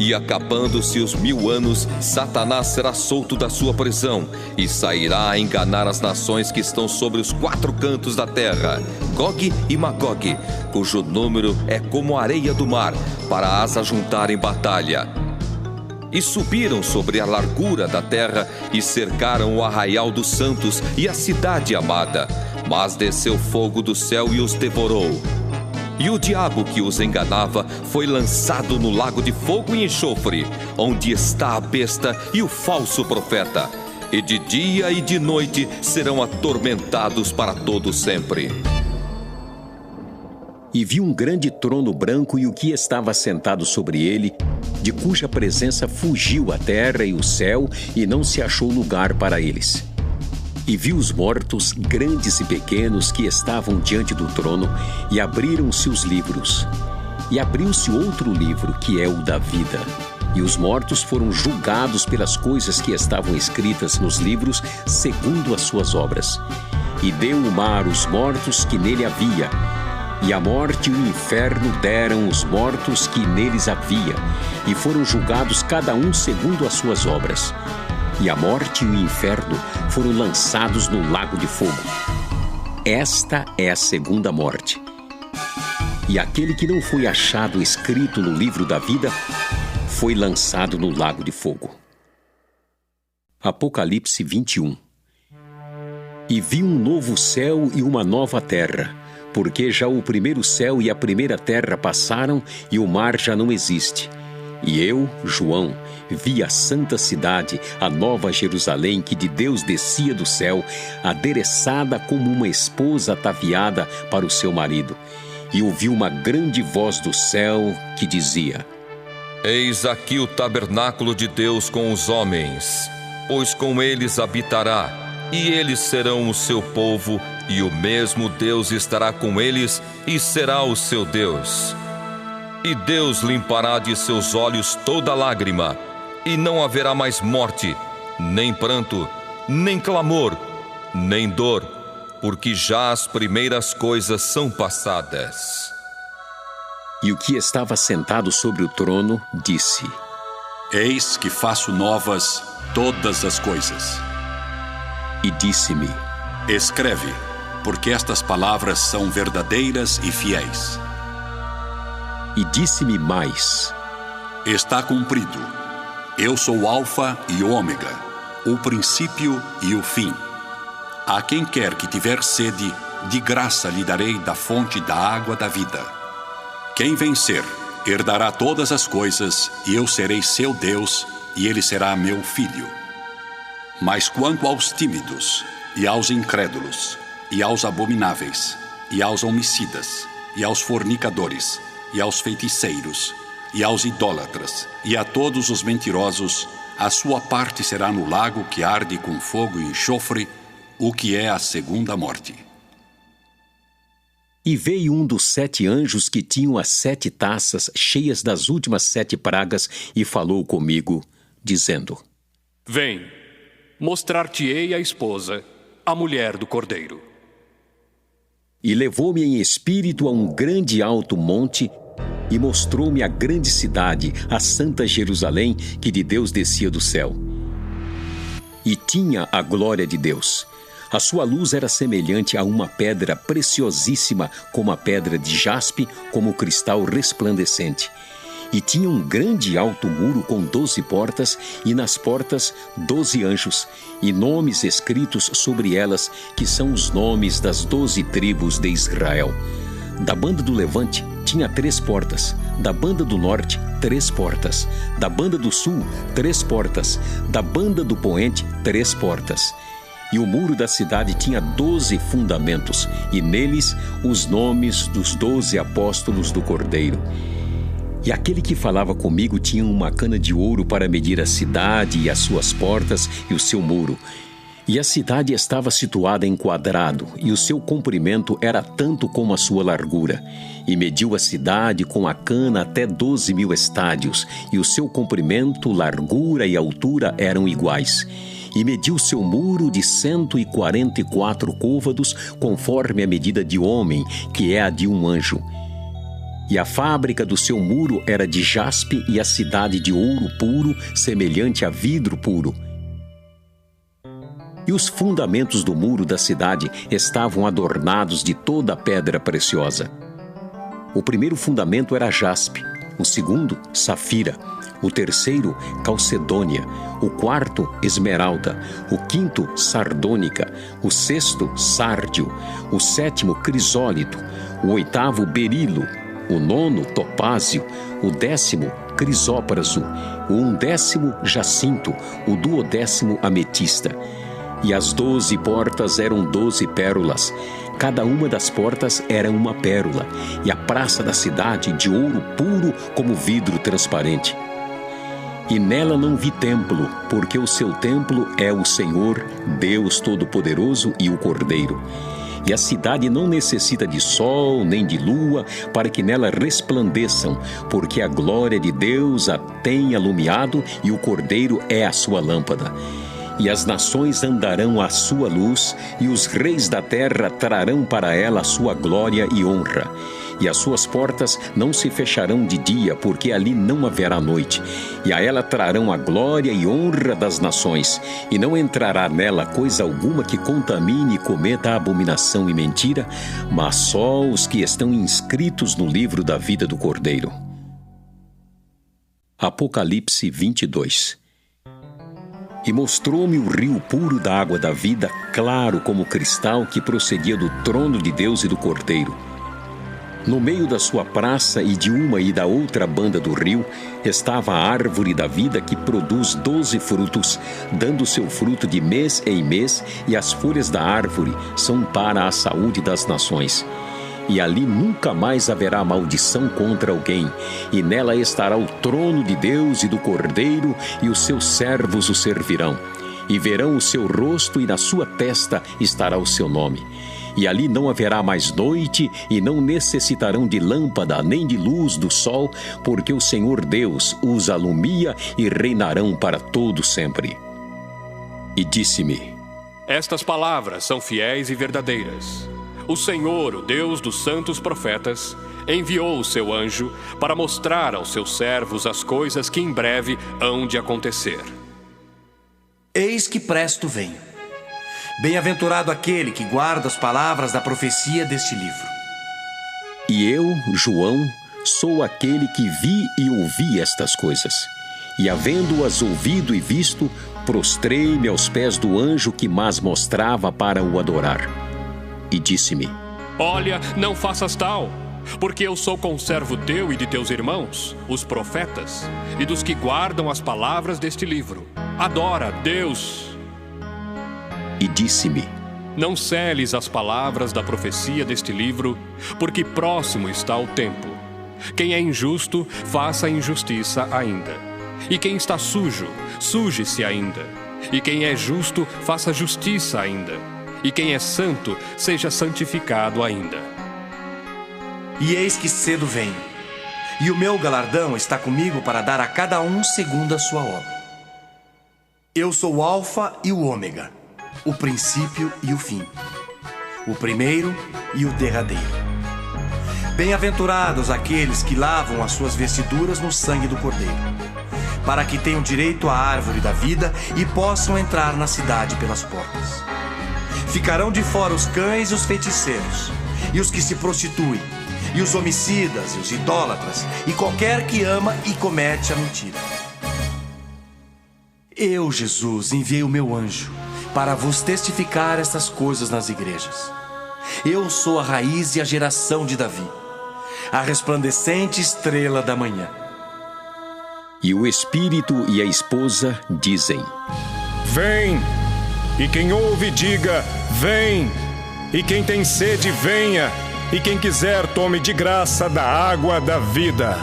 E acabando-se os 1000 anos, Satanás será solto da sua prisão e sairá a enganar as nações que estão sobre os 4 cantos da terra, Gog e Magog, cujo número é como a areia do mar, para as ajuntar em batalha. E subiram sobre a largura da terra e cercaram o arraial dos santos e a cidade amada. Mas desceu fogo do céu e os devorou. E o diabo que os enganava foi lançado no lago de fogo e enxofre, onde está a besta e o falso profeta. E de dia e de noite serão atormentados para todo sempre. E vi um grande trono branco e o que estava sentado sobre ele, de cuja presença fugiu a terra e o céu, e não se achou lugar para eles. E vi os mortos, grandes e pequenos, que estavam diante do trono, e abriram-se os livros. E abriu-se outro livro, que é o da vida. E os mortos foram julgados pelas coisas que estavam escritas nos livros, segundo as suas obras. E deu o mar os mortos que nele havia, e a morte e o inferno deram os mortos que neles havia, e foram julgados cada um segundo as suas obras. E a morte e o inferno foram lançados no lago de fogo. Esta é a segunda morte. E aquele que não foi achado escrito no livro da vida foi lançado no lago de fogo. Apocalipse 21. E vi um novo céu e uma nova terra, porque já o primeiro céu e a primeira terra passaram e o mar já não existe. E eu, João, vi a santa cidade, a nova Jerusalém, que de Deus descia do céu, adereçada como uma esposa ataviada para o seu marido. E ouvi uma grande voz do céu que dizia: Eis aqui o tabernáculo de Deus com os homens, pois com eles habitará, e eles serão o seu povo, e o mesmo Deus estará com eles, e será o seu Deus. E Deus limpará de seus olhos toda lágrima, e não haverá mais morte, nem pranto, nem clamor, nem dor, porque já as primeiras coisas são passadas. E o que estava sentado sobre o trono disse: Eis que faço novas todas as coisas. E disse-me: Escreve, porque estas palavras são verdadeiras e fiéis. E disse-me mais: Está cumprido. Eu sou o Alfa e o Ômega, o princípio e o fim. A quem quer que tiver sede, de graça lhe darei da fonte da água da vida. Quem vencer, herdará todas as coisas, e eu serei seu Deus, e ele será meu filho. Mas quanto aos tímidos, e aos incrédulos, e aos abomináveis, e aos homicidas, e aos fornicadores, e aos feiticeiros, e aos idólatras, e a todos os mentirosos, a sua parte será no lago que arde com fogo e enxofre, o que é a segunda morte. E veio um dos 7 anjos que tinham as 7 taças cheias das últimas 7 pragas e falou comigo, dizendo: Vem, mostrar-te-ei a esposa, a mulher do Cordeiro. E levou-me em espírito a um grande e alto monte, e mostrou-me a grande cidade, a santa Jerusalém, que de Deus descia do céu. E tinha a glória de Deus. A sua luz era semelhante a uma pedra preciosíssima, como a pedra de jaspe, como cristal resplandecente. E tinha um grande e alto muro com 12 portas, e nas portas 12 anjos, e nomes escritos sobre elas, que são os nomes das 12 tribos de Israel. Da banda do levante tinha 3 portas, da banda do norte 3 portas, da banda do sul 3 portas, da banda do poente 3 portas. E o muro da cidade tinha 12 fundamentos, e neles os nomes dos 12 apóstolos do Cordeiro. E aquele que falava comigo tinha uma cana de ouro para medir a cidade e as suas portas e o seu muro. E a cidade estava situada em quadrado, e o seu comprimento era tanto como a sua largura. E mediu a cidade com a cana até 12.000 estádios, e o seu comprimento, largura e altura eram iguais. E mediu seu muro de 144 côvados, conforme a medida de homem, que é a de um anjo. E a fábrica do seu muro era de jaspe e a cidade de ouro puro, semelhante a vidro puro. E os fundamentos do muro da cidade estavam adornados de toda a pedra preciosa. O primeiro fundamento era jaspe, o segundo, safira, o terceiro, calcedônia, o quarto, esmeralda, o quinto, sardônica, o sexto, sárdio, o sétimo, crisólito, o oitavo, berilo, o nono, topázio, o 10º, crisópraso, o 11º, jacinto, o 12º, ametista. E as 12 portas eram 12 pérolas. Cada uma das portas era uma pérola, e a praça da cidade de ouro puro como vidro transparente. E nela não vi templo, porque o seu templo é o Senhor, Deus Todo-Poderoso e o Cordeiro. E a cidade não necessita de sol nem de lua para que nela resplandeçam, porque a glória de Deus a tem alumiado e o Cordeiro é a sua lâmpada. E as nações andarão à sua luz, e os reis da terra trarão para ela a sua glória e honra. E as suas portas não se fecharão de dia, porque ali não haverá noite. E a ela trarão a glória e honra das nações, e não entrará nela coisa alguma que contamine e cometa abominação e mentira, mas só os que estão inscritos no livro da vida do Cordeiro. Apocalipse 22. E mostrou-me o rio puro da água da vida, claro como cristal, que procedia do trono de Deus e do Cordeiro. No meio da sua praça e de uma e da outra banda do rio, estava a árvore da vida que produz 12 frutos, dando seu fruto de mês em mês, e as folhas da árvore são para a saúde das nações. E ali nunca mais haverá maldição contra alguém, e nela estará o trono de Deus e do Cordeiro, e os seus servos o servirão. E verão o seu rosto, e na sua testa estará o seu nome. E ali não haverá mais noite, e não necessitarão de lâmpada, nem de luz do sol, porque o Senhor Deus os alumia e reinarão para todo sempre. E disse-me: Estas palavras são fiéis e verdadeiras. O Senhor, o Deus dos santos profetas, enviou o seu anjo para mostrar aos seus servos as coisas que em breve hão de acontecer. Eis que presto venho. Bem-aventurado aquele que guarda as palavras da profecia deste livro. E eu, João, sou aquele que vi e ouvi estas coisas. E havendo-as ouvido e visto, prostrei-me aos pés do anjo que mas mostrava para o adorar. E disse-me: Olha, não faças tal, porque eu sou conservo teu e de teus irmãos, os profetas, e dos que guardam as palavras deste livro. Adora Deus. E disse-me: Não celes as palavras da profecia deste livro, porque próximo está o tempo. Quem é injusto, faça injustiça ainda. E quem está sujo, suje-se ainda. E quem é justo, faça justiça ainda. E quem é santo, seja santificado ainda. E eis que cedo venho, e o meu galardão está comigo para dar a cada um segundo a sua obra. Eu sou o Alfa e o Ômega, o princípio e o fim, o primeiro e o derradeiro. Bem-aventurados aqueles que lavam as suas vestiduras no sangue do Cordeiro, para que tenham direito à árvore da vida e possam entrar na cidade pelas portas. Ficarão de fora os cães e os feiticeiros, e os que se prostituem, e os homicidas, e os idólatras, e qualquer que ama e comete a mentira. Eu, Jesus, enviei o meu anjo para vos testificar estas coisas nas igrejas. Eu sou a raiz e a geração de Davi, a resplandecente estrela da manhã. E o Espírito e a esposa dizem: Vem! E quem ouve, diga: vem! E quem tem sede, venha! E quem quiser, tome de graça da água da vida.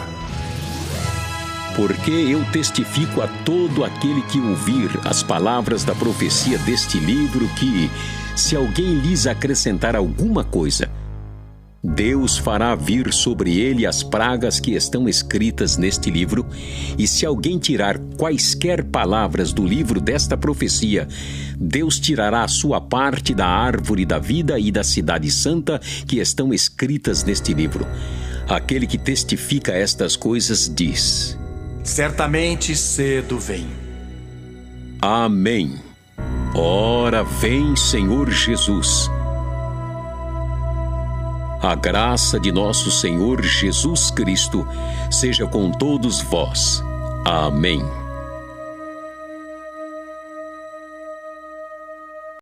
Porque eu testifico a todo aquele que ouvir as palavras da profecia deste livro que, se alguém lhes acrescentar alguma coisa, Deus fará vir sobre ele as pragas que estão escritas neste livro, e se alguém tirar quaisquer palavras do livro desta profecia, Deus tirará a sua parte da árvore da vida e da cidade santa que estão escritas neste livro. Aquele que testifica estas coisas diz: certamente cedo venho. Amém. Ora, vem, Senhor Jesus. A graça de nosso Senhor Jesus Cristo seja com todos vós. Amém.